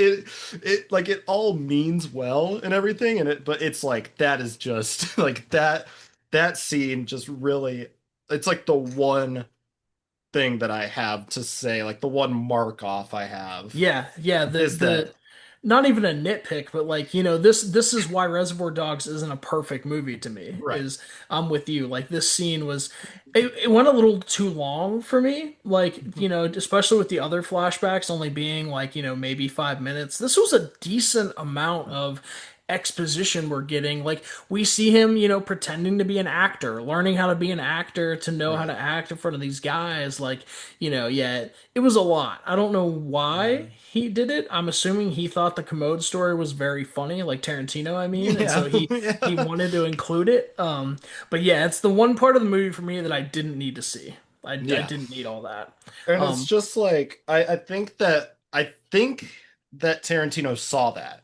like it all means well and everything, and but it's like that is just like that scene just really, it's like the one thing that I have to say, like the one mark off I have Yeah, the is that not even a nitpick, but like, this is why Reservoir Dogs isn't a perfect movie to me, right, is I'm with you. Like this scene was it went a little too long for me. Like, especially with the other flashbacks only being like, maybe 5 minutes. This was a decent amount of exposition we're getting. Like we see him, pretending to be an actor, learning how to be an actor to know how right. to act in front of these guys. Like, yeah, it was a lot. I don't know why he did it. I'm assuming he thought the commode story was very funny, like Tarantino, I mean, and Yeah, so he yeah, wanted to include it. But yeah, it's the one part of the movie for me that I didn't need to see. I yeah. didn't need all that. And it's Um, just like I think that Tarantino saw that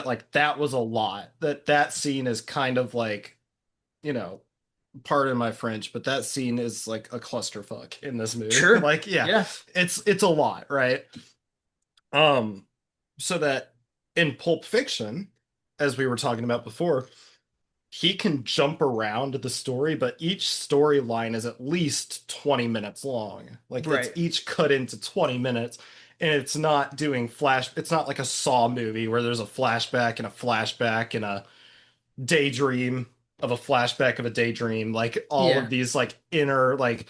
like that was a lot. That scene is kind of like, you know, pardon my French, but that scene is like a clusterfuck in this movie. sure. Like, yeah, Yeah. it's a lot, right? Um, so that in Pulp Fiction, as we were talking about before, he can jump around the story, but each storyline is at least 20 minutes long. Like it's Right. each cut into 20 minutes, and it's not doing it's not like a Saw movie where there's a flashback and a flashback and a daydream of a flashback of a daydream. Like all of Yeah. these like inner like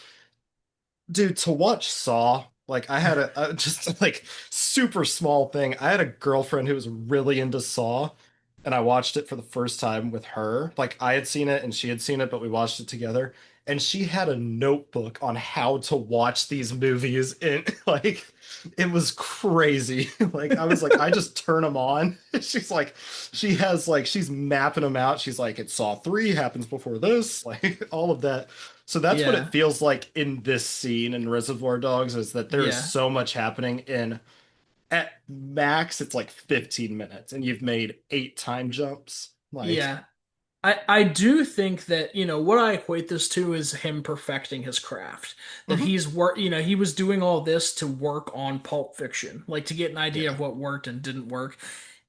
dude, to watch Saw, like I had a just like super small thing. I had a girlfriend who was really into Saw, and I watched it for the first time with her. Like I had seen it and she had seen it, but we watched it together. And she had a notebook on how to watch these movies, and like it was crazy. Like I was like, I just turn them on. She's like, she has like she's mapping them out. She's like, it Saw 3 happens before this, like all of that. So that's what it Yeah. feels like in this scene in Reservoir Dogs is that there is Yeah. so much happening in at max it's like 15 minutes and you've made 8 time jumps. Like, Yeah. I do think that, what I equate this to is him perfecting his craft. That mhm, he was doing all this to work on Pulp Fiction, like to get an idea yeah. of what worked and didn't work.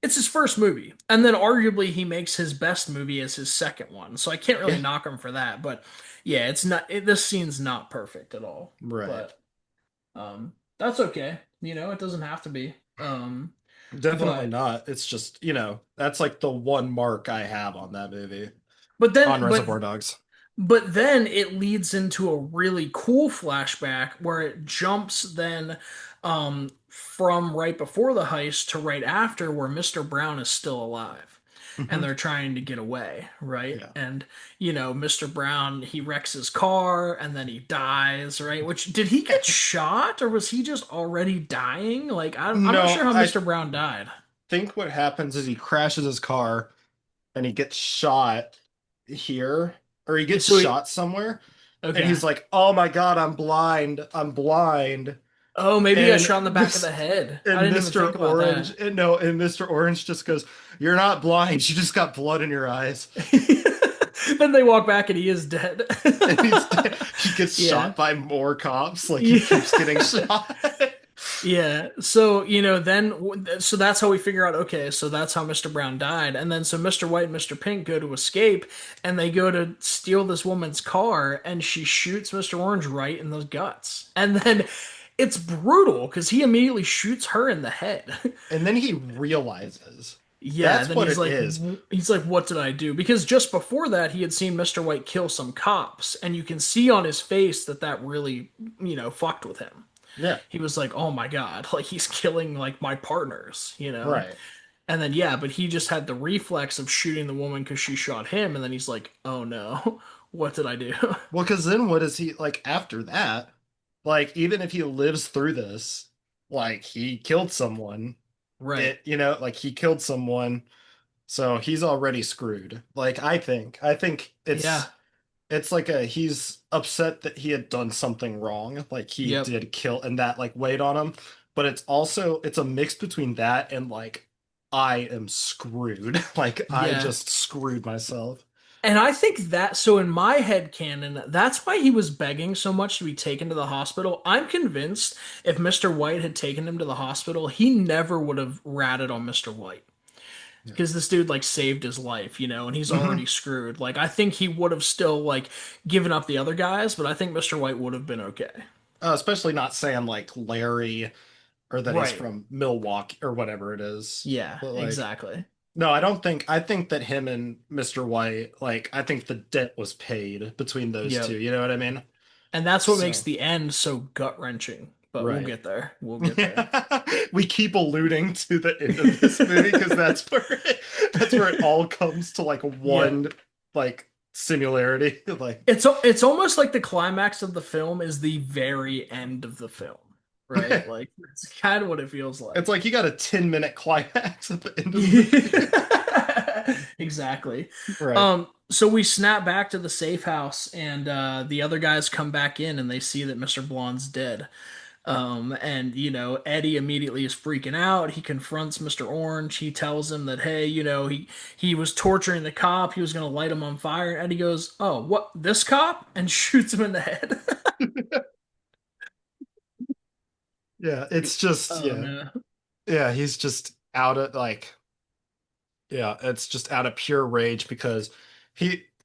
It's his first movie. And then arguably he makes his best movie as his second one. So I can't really Yeah. knock him for that, but yeah, this scene's not perfect at all. Right. But that's okay. It doesn't have to be. Definitely But not. It's just, that's like the one mark I have on that movie, but then on but Reservoir Dogs. But then it leads into a really cool flashback where it jumps then from right before the heist to right after where Mr. Brown is still alive and Mhm. they're trying to get away, right? Yeah. And Mr. Brown, he wrecks his car and then he dies, right? Which did he get shot or was he just already dying? Like I'm not No, sure how I Mr. Brown died. think what happens is he crashes his car and he gets shot here, or he gets So he shot somewhere, and okay. he's like, "Oh my God, I'm blind. I'm blind." Oh, maybe he got And shot in the back of the this head. I and didn't even Mr. think about Orange, that. and no, and Mr. Orange just goes, "You're not blind. You just got blood in your eyes." Then they walk back and he is dead. And he gets Yeah. shot by more cops. Like he keeps getting Yeah. shot. Yeah. So, so that's how we figure out, okay, so that's how Mr. Brown died. And then so Mr. White and Mr. Pink go to escape and they go to steal this woman's car and she shoots Mr. Orange right in the guts. And then it's brutal because he immediately shoots her in the head. And then he realizes Yeah, that's then what it is. he's like, what did I do? Because just before that, he had seen Mr. White kill some cops, and you can see on his face that that really, fucked with him. Yeah, He was like, oh my God, like he's killing like my partners. right. And then yeah, but he just had the reflex of shooting the woman because she shot him, and then he's like, oh no, what did I do? Well, because then what is he like after that? Like, even if he lives through this, like he killed someone, Right. like he killed someone, so he's already screwed. Like, I think Yeah. it's like he's upset that he had done something wrong, like he Yep. did kill, and that like weighed on him. But it's a mix between that and like I am screwed. Like I Yeah. just screwed myself. And I think that, so in my head canon, that's why he was begging so much to be taken to the hospital. I'm convinced if Mr. White had taken him to the hospital, he never would have ratted on Mr. White. Yeah. Because this dude like saved his life, and he's already Hmm. screwed. Like I think he would have still like given up the other guys, but I think Mr. White would have been okay. Especially not saying like Larry or that he's Right. from Milwaukee or whatever it is. Yeah, But like, exactly. no, I think that him and Mr. White, like, I think the debt was paid between those two. Yep. You know what I mean? And that's what makes So, the end so gut-wrenching. But we'll right. get there. We'll get there. We keep alluding to the end of this movie because that's where it all comes to like Yep. one like similarity. Like, It's almost like the climax of the film is the very end of the film, right? Like it's kind of what it feels it's like. like you got a 10-minute climax at the end of the movie. Exactly. Right. So we snap back to the safe house and the other guys come back in and they see that Mr. Blonde's dead. And Eddie immediately is freaking out. He confronts Mr. Orange. He tells him that, hey, he was torturing the cop. He was gonna light him on fire. And Eddie goes, "Oh, what? This cop?" and shoots him in the head. Yeah, it's just Oh yeah. no. Yeah, he's just out of like yeah, it's just out of pure rage because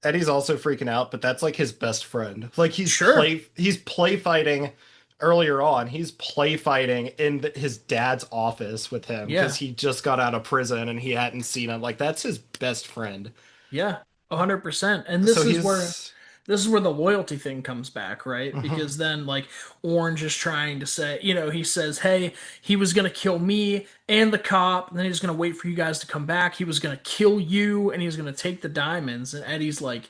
Eddie's also freaking out, but that's like his best friend. Like Sure. he's play fighting earlier on. He's play fighting in his dad's office with him because Yeah. he just got out of prison and he hadn't seen him. Like that's his best friend. Yeah. 100%. And So this is where he's this is where the loyalty thing comes back, right? Mhm. Because then like Orange is trying to say, he says, "Hey, he was going to kill me and the cop, and then he was going to wait for you guys to come back. He was going to kill you and he was going to take the diamonds." And Eddie's like,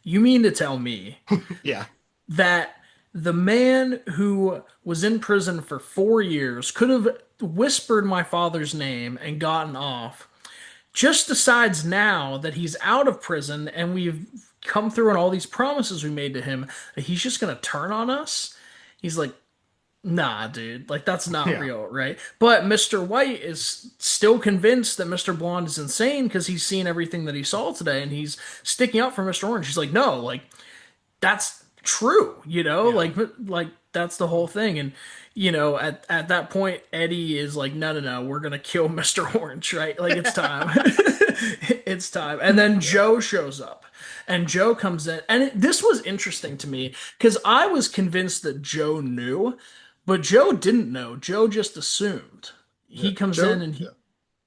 "You mean to tell me Yeah. that the man who was in prison for 4 years could have whispered my father's name and gotten off just decides now that he's out of prison and we've come through on all these promises we made to him that he's just gonna turn on us? He's like, nah, dude, like that's not Yeah. real, right? But Mr. White is still convinced that Mr. Blonde is insane because he's seen everything that he saw today and he's sticking up for Mr. Orange. He's like, no, like that's true, Yeah. like that's the whole thing. And at that point, Eddie is like, no, no, no, we're gonna kill Mr. Orange, right? Like it's time, it's time. And then Yeah. Joe shows up, and Joe comes in, and this was interesting to me because I was convinced that Joe knew, but Joe didn't know. Joe just assumed. Yeah. He comes in Joe. and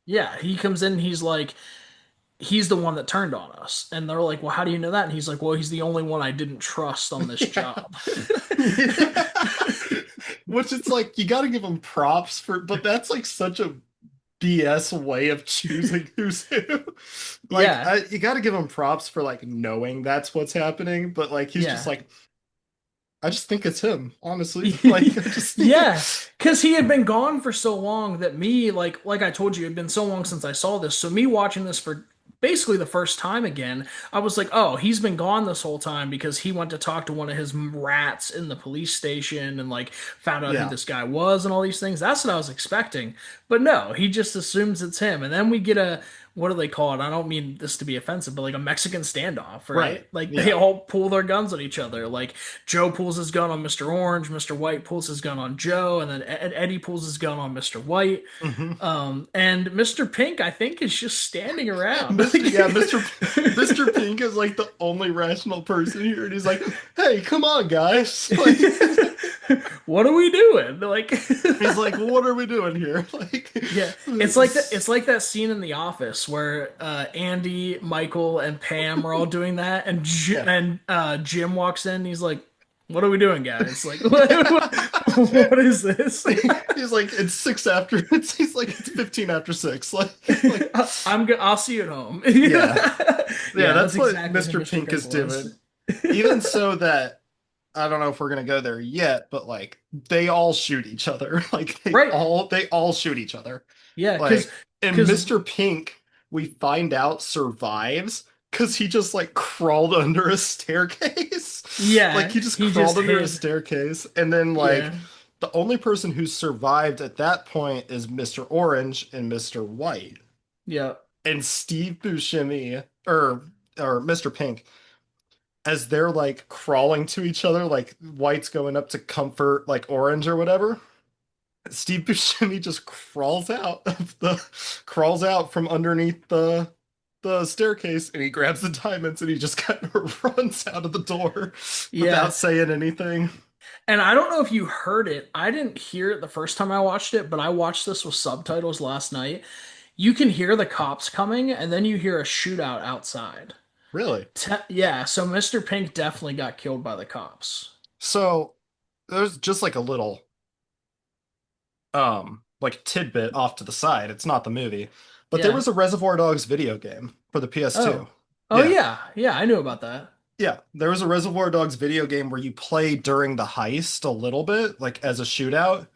Yeah. he comes in and he's like, he's the one that turned on us. And they're like, well, how do you know that? And he's like, well, he's the only one I didn't trust on this Yeah. job. Yeah. Which it's like you got to give him props for, but that's like such a BS way of choosing who's who. Like Yeah, you got to give him props for like knowing that's what's happening, but like he's just yeah. like, I just think it's him, honestly. Like I just think it. Yeah, because he had been gone for so long that me, like I told you, it had been so long since I saw this. So me watching this for basically the first time again, I was like, oh, he's been gone this whole time because he went to talk to one of his rats in the police station and like found out who Yeah. this guy was and all these things. That's what I was expecting. But no, he just assumes it's him. And then we get a, what do they call it? I don't mean this to be offensive, but like a Mexican standoff, right? Right. Like they Yeah. all pull their guns on each other. Like Joe pulls his gun on Mr. Orange, Mr. White pulls his gun on Joe, and then Eddie pulls his gun on Mr. White. Hmm. And Mr. Pink, I think, is just standing around. Mr. Pink is like the only rational person here, and he's like, "Hey, come on, guys!" Like, What are we doing? Like, he's like, "What are we doing here?" Like, yeah, it's like that. It's like that scene in The Office where Andy, Michael, and Pam are all doing that, and yeah, Jim walks in. And he's like, "What are we doing, guys? Like, yeah. what is this?" He's like, "It's six after." He's like, "It's 15 after six." Like, I'm good. I'll see you at home. yeah, yeah. Yeah, That's that's what exactly who Mr. Mr. Pink Pink is was. doing. Even so that I don't know if we're gonna go there yet, but like they all shoot each other. Like Right. they all shoot each other. Yeah, Like and because Mr. Pink, we find out survives because he just like crawled under a staircase. Like yeah, he just he just crawled under a hid. staircase, and then like Yeah. the only person who survived at that point is Mr. Orange and Mr. White. Yeah. And Steve Buscemi or Mr. Pink, as they're like crawling to each other, like White's going up to comfort like Orange or whatever. Steve Buscemi just crawls out from underneath the staircase, and he grabs the diamonds and he just kind of runs out of the door without Yeah. saying anything. And I don't know if you heard it. I didn't hear it the first time I watched it, but I watched this with subtitles last night. You can hear the cops coming, and then you hear a shootout outside. Really? Yeah, so Mr. Pink definitely got killed by the cops. So there's just like a little like tidbit off to the side. It's not the movie, but there Yeah. was a Reservoir Dogs video game for the PS2. Oh. Oh Yeah. yeah. Yeah, I knew about that. Yeah, there was a Reservoir Dogs video game where you play during the heist a little bit, like as a shootout,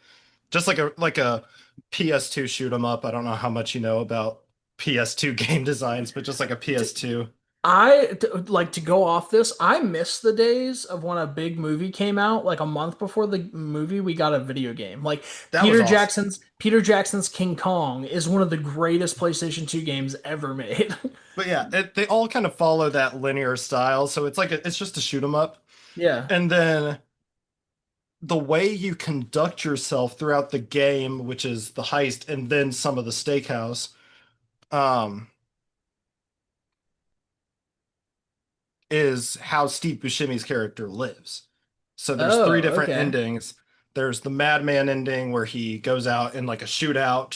just like a PS2 shoot 'em up. I don't know how much you know about PS2 game designs, but just like a PS2. Like to go off this. I miss the days of when a big movie came out, like a month before the movie, we got a video game. Like That was awesome. Peter Jackson's King Kong is one of the greatest PlayStation 2 games ever made. But yeah, they all kind of follow that linear style, so it's like it's just a shoot 'em up. Yeah. And then the way you conduct yourself throughout the game, which is the heist and then some of the steakhouse, um, is how Steve Buscemi's character lives. So there's three Oh, different okay. endings. There's the Madman ending where he goes out in like a shootout,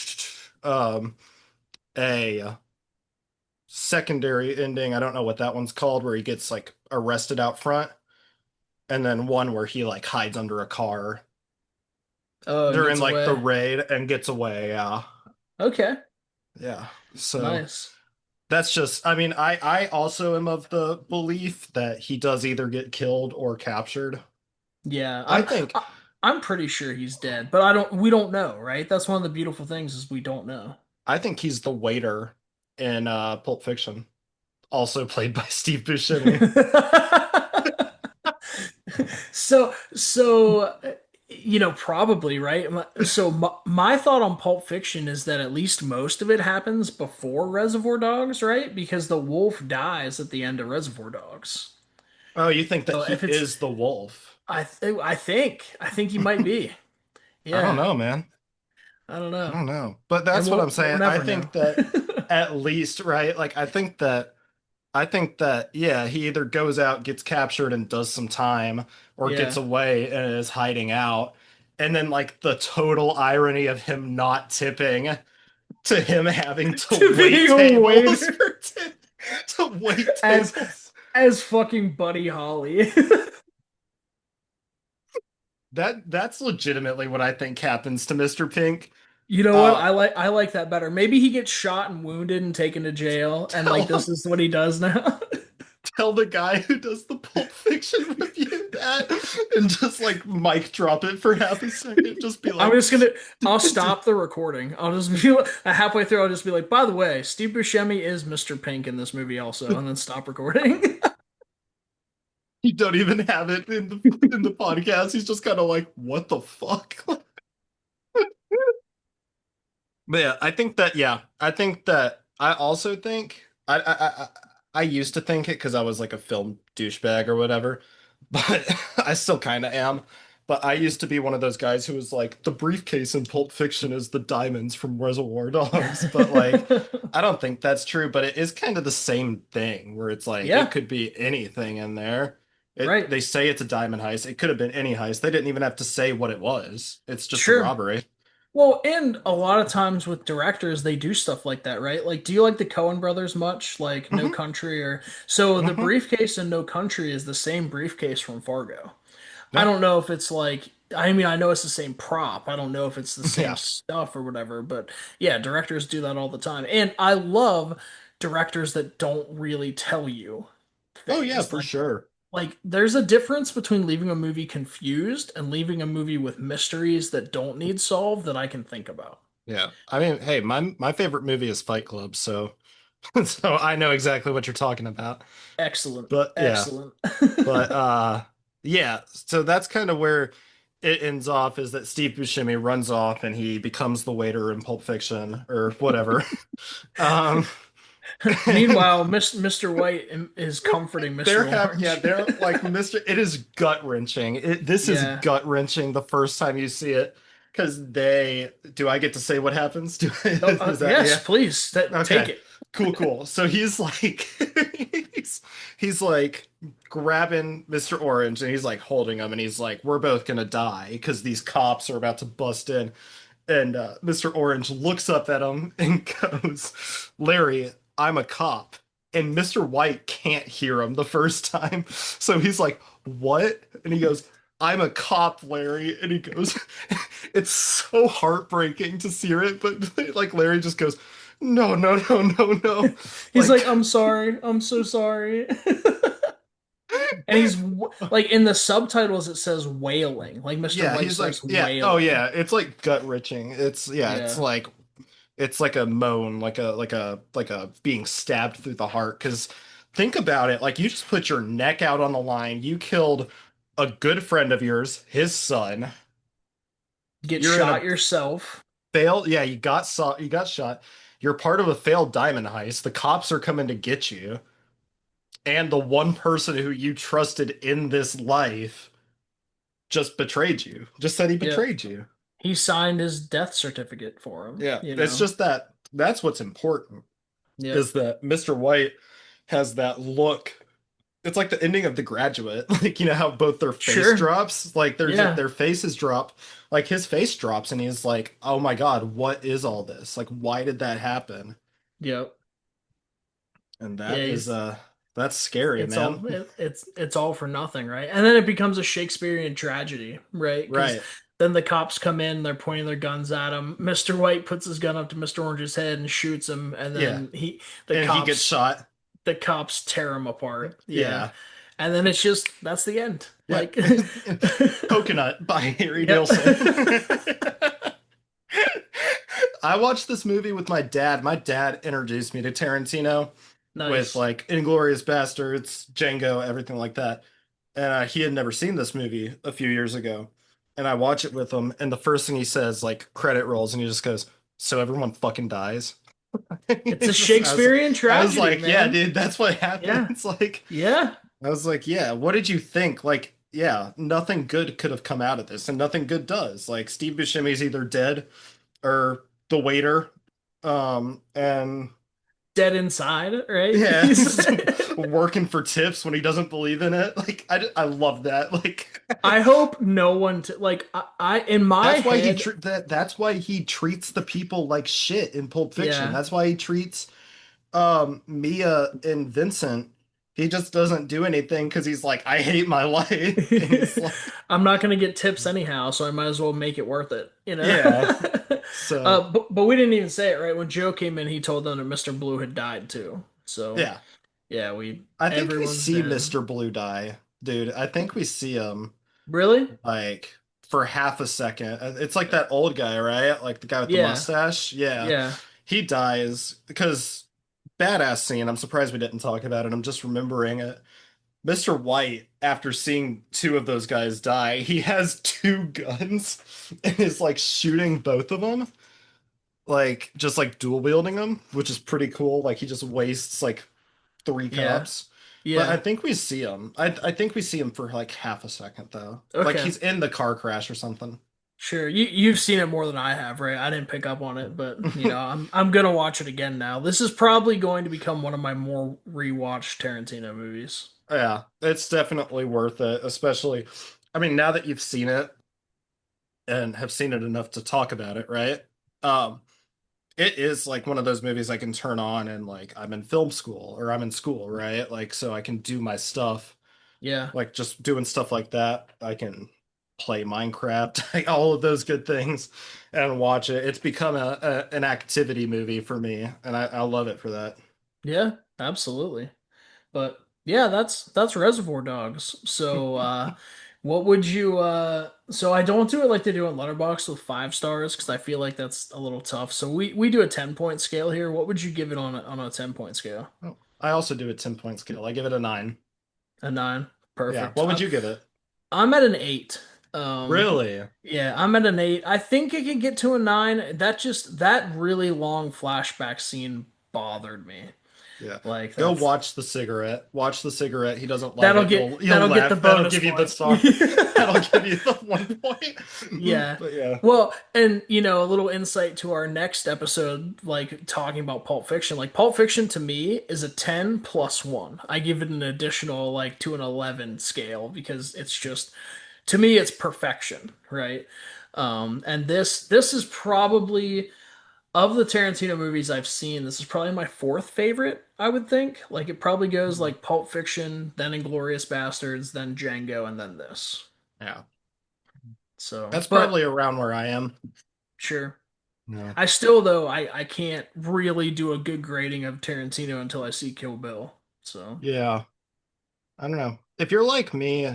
a secondary ending, I don't know what that one's called, where he gets like arrested out front, and then one where he like hides under a car Oh, and during gets like the away. raid and gets away. Yeah. Okay. Yeah. So Nice. that's just, I mean, I also am of the belief that he does either get killed or captured. Yeah. I think I'm pretty sure he's dead, but I don't we don't know, right? That's one of the beautiful things is we don't know. I think he's the waiter in Pulp Fiction. also played by Steve Buscemi. So, probably, right? So my thought on Pulp Fiction is that at least most of it happens before Reservoir Dogs, right? Because the wolf dies at the end of Reservoir Dogs. Oh, you think that So he if it's, is the wolf? I think he might be. I don't Yeah, know, man. I don't I know, don't know. But and that's what I'm we'll saying. I never know. think that at least, right? Like I think that yeah, he either goes out, gets captured and does some time, or gets Yeah, away and is hiding out. And then like the total irony of him not tipping to him having to to wait being a tables waiter for to wait as tables. as fucking Buddy Holly. That's legitimately what I think happens to Mr. Pink. You know what? Uh I like that better. Maybe he gets shot and wounded and taken to jail, and like tell this is what he does now. tell the guy who does the Pulp Fiction review that and just like mic drop it for half a second. Just be I'm like, just gonna. I'll stop the recording. I'll just be halfway through. I'll just be like, by the way, Steve Buscemi is Mr. Pink in this movie also, and then stop recording. you don't even have it in the podcast. He's just kind of like, what the fuck? But yeah, I think that I also think I used to think it because I was like a film douchebag or whatever, but I still kind of am. But I used to be one of those guys who was like, the briefcase in Pulp Fiction is the diamonds from Reservoir Dogs. But like, I don't think that's true, but it is kind of the same thing where it's like it Yeah, could be anything in there. right. They say it's a diamond heist. It could have been any heist. They didn't even have to say what it was. It's just a Sure. robbery. Well, and a lot of times with directors, they do stuff like that, right? Like, do you like the Coen brothers much? Like No Hmm. Country or so the Hmm. briefcase in No Country is the same briefcase from Fargo. I Yeah. don't know if it's like I mean, I know it's the same prop. I don't know if it's the same Yeah. stuff or whatever, but yeah, directors do that all the time. And I love directors that don't really tell you Oh yeah, things. for Like sure. like there's a difference between leaving a movie confused and leaving a movie with mysteries that don't need solved that I can think about. Yeah. I mean, hey, my favorite movie is Fight Club, so so I know exactly what you're talking about. Excellent. But yeah, Excellent. but yeah, so that's kind of where it ends off is that Steve Buscemi runs off and he becomes the waiter in Pulp Fiction or whatever. Um and Meanwhile, Mr. White is comforting Mr. Orange. they're like Mr. It is gut-wrenching. This is Yeah. gut-wrenching the first time you see it because they do I get to say what happens? Oh, Is that yes, yeah? please. Take Okay. it. Cool, cool. So he's like he's he's like grabbing Mr. Orange and he's like holding him and he's like, we're both gonna die because these cops are about to bust in. And Mr. Orange looks up at him and goes, Larry, I'm a cop. And Mr. White can't hear him the first time. So he's like, what? And he goes, I'm a cop, Larry. And he goes, it's so heartbreaking to see it, but like Larry just goes, no, no, no, no, no. He's Like, like, I'm sorry. I'm so sorry. And he's like in the subtitles it says wailing. Like Mr. yeah, White he's like, starts yeah, oh wailing. yeah, it's like gut-wrenching. Yeah, Yeah. it's like a moan, like a being stabbed through the heart. Because think about it, like you just put your neck out on the line. You killed a good friend of yours, his son. Get You're in shot a yourself. failed, yeah, you got shot. You're part of a failed diamond heist. The cops are coming to get you, and the one person who you trusted in this life just betrayed you. Just said he Yep. betrayed you. He signed his death certificate for him, Yeah, you it's know. just that that's what's important Yep. is that Mr. White has that look. It's like the ending of The Graduate. Like, you know how both their face Sure. drops? Like Yeah. their faces drop. Like his face drops and he's like, "Oh my God, what is all this? Like why did that happen?" Yep. And Yeah, that is he's that's scary, it's all man. it's all for nothing, right? And then it becomes a Shakespearean tragedy, right? Because Right. then the cops come in, they're pointing their guns at him. Mr. White puts his gun up to Mr. Orange's head and shoots him, and Yeah. then the And he gets cops shot. the cops tear him apart. Yeah. Yeah. And then it's just that's the end. Yeah. Like Coconut by Harry Yep. Nilsson. I watched this movie with my dad. My dad introduced me to Tarantino. with Nice. like Inglourious Bastards, Django, everything like that. And he had never seen this movie a few years ago. And I watch it with him, and the first thing he says, like credit rolls, and he just goes, "So everyone fucking dies." It's a It's just, Shakespearean I was tragedy, like, yeah, man. dude, that's what Yeah. happens. Like, Yeah. I was like, yeah, what did you think? Like, yeah, nothing good could have come out of this, and nothing good does. Like, Steve Buscemi's either dead or the waiter. And Dead inside, right? yeah, He's working for tips when he doesn't believe in it. Like, I love that. Like, I hope no one like I in my that's why head, that's why he treats the people like shit in Pulp Fiction. yeah. That's why he treats Mia and Vincent. He just doesn't do anything because he's like, I hate my life. And he's like, I'm not gonna get tips anyhow, so I might as well make it worth it, you know? yeah. So But we didn't even say it, right? When Joe came in, he told them that Mr. Blue had died too. So yeah. yeah, we I think we everyone's see dead. Mr. Blue die, dude. I think we see him Really? like for half a second. It's like that old guy, right? Like the guy with the Yeah, mustache. Yeah. yeah, He dies because badass scene. I'm surprised we didn't talk about it. I'm just remembering it. Mr. White, after seeing two of those guys die, he has two guns and is like shooting both of them, like just like dual wielding them, which is pretty cool. Like he just wastes like three yeah, cops. But I yeah. think we see him. I think we see him for like half a second though. Like Okay. he's in the car crash or something. Sure. You've seen it more than I have, right? I didn't pick up on it, but I'm gonna watch it again now. This is probably going to become one of my more rewatched Tarantino movies. Yeah, it's definitely worth it, especially I mean, now that you've seen it and have seen it enough to talk about it, right? Um, it is like one of those movies I can turn on and like I'm in film school or I'm in school, right? Like so I can do my stuff, Yeah. like just doing stuff like that. I can play Minecraft, like all of those good things and watch it. It's become an activity movie for me, and I love it for that. Yeah, absolutely. But yeah, that's Reservoir Dogs. So what would you so I don't do it like they do on Letterboxd with 5 stars because I feel like that's a little tough. So we do a 10-point scale here. What would you give it on a 10-point scale? Oh, I also do a 10-point scale. I give it a 9. A 9. Yeah. Perfect. What would you give it? I'm at an 8. Um Really? yeah, I'm at an 8. I think it could get to a 9. That really long flashback scene bothered me. Yeah. Like Go that's watch the cigarette. Watch the cigarette. He doesn't like that'll it. get You'll that'll get the laugh. That'll bonus give you the point. star. That'll give you the 1 point. Yeah. But yeah. Well, and a little insight to our next episode, like talking about Pulp Fiction. Like Pulp Fiction to me is a 10 plus 1. I give it an additional like to an 11 scale because it's just to me it's perfection, right? And this is probably of the Tarantino movies I've seen, this is probably my fourth favorite, I would think. Like it probably goes like Pulp Fiction, then Inglourious Bastards, then Django, and then this. Yeah. So, That's but probably around where I am. sure. No. I still though I can't really do a good grading of Tarantino until I see Kill Bill. So Yeah. I don't know. If you're like me,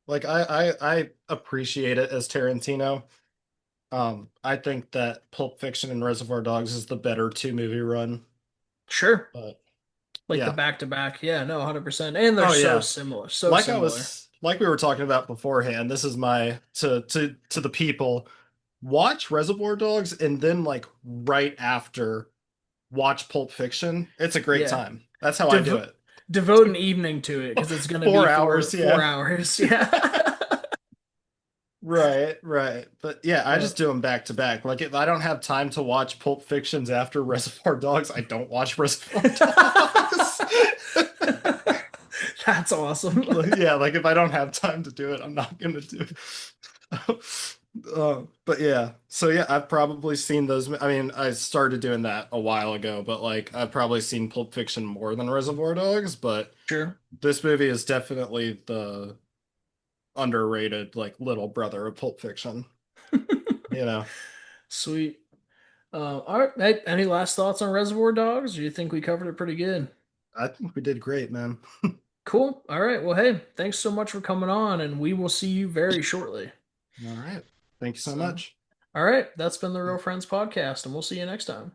like I appreciate it as Tarantino. I think that Pulp Fiction and Reservoir Dogs is the better two movie run. sure, But like the yeah. back to back, yeah, no, 100%. And they're Oh so yeah. similar, so similar. Like we were talking about beforehand, this is my to the people. Watch Reservoir Dogs and then like right after watch Pulp Fiction. It's a great Yeah, time. That's how I do Dev it. devote an evening to it because it's gonna be 4 hours, four yeah. hours. Yeah, Right, right. But yeah, I just but do them back to back. Like if I don't have time to watch Pulp Fictions after Reservoir Dogs, I don't watch Reservoir Dogs. that's awesome. Like, yeah, like if I don't have time to do it, I'm not gonna do it. But yeah, so yeah, I've probably seen those. I mean, I started doing that a while ago, but like I've probably seen Pulp Fiction more than Reservoir Dogs. But Sure. this movie is definitely the underrated, like little brother of Pulp Fiction. You know, Sweet. All right. Hey, any last thoughts on Reservoir Dogs? Or do you think we covered it pretty good? I think we did great, man. Cool. All right. Well, hey, thanks so much for coming on, and we will see you very shortly. All right, thank you so So, much. all right. That's been the Real Friends Podcast, and we'll see you next time.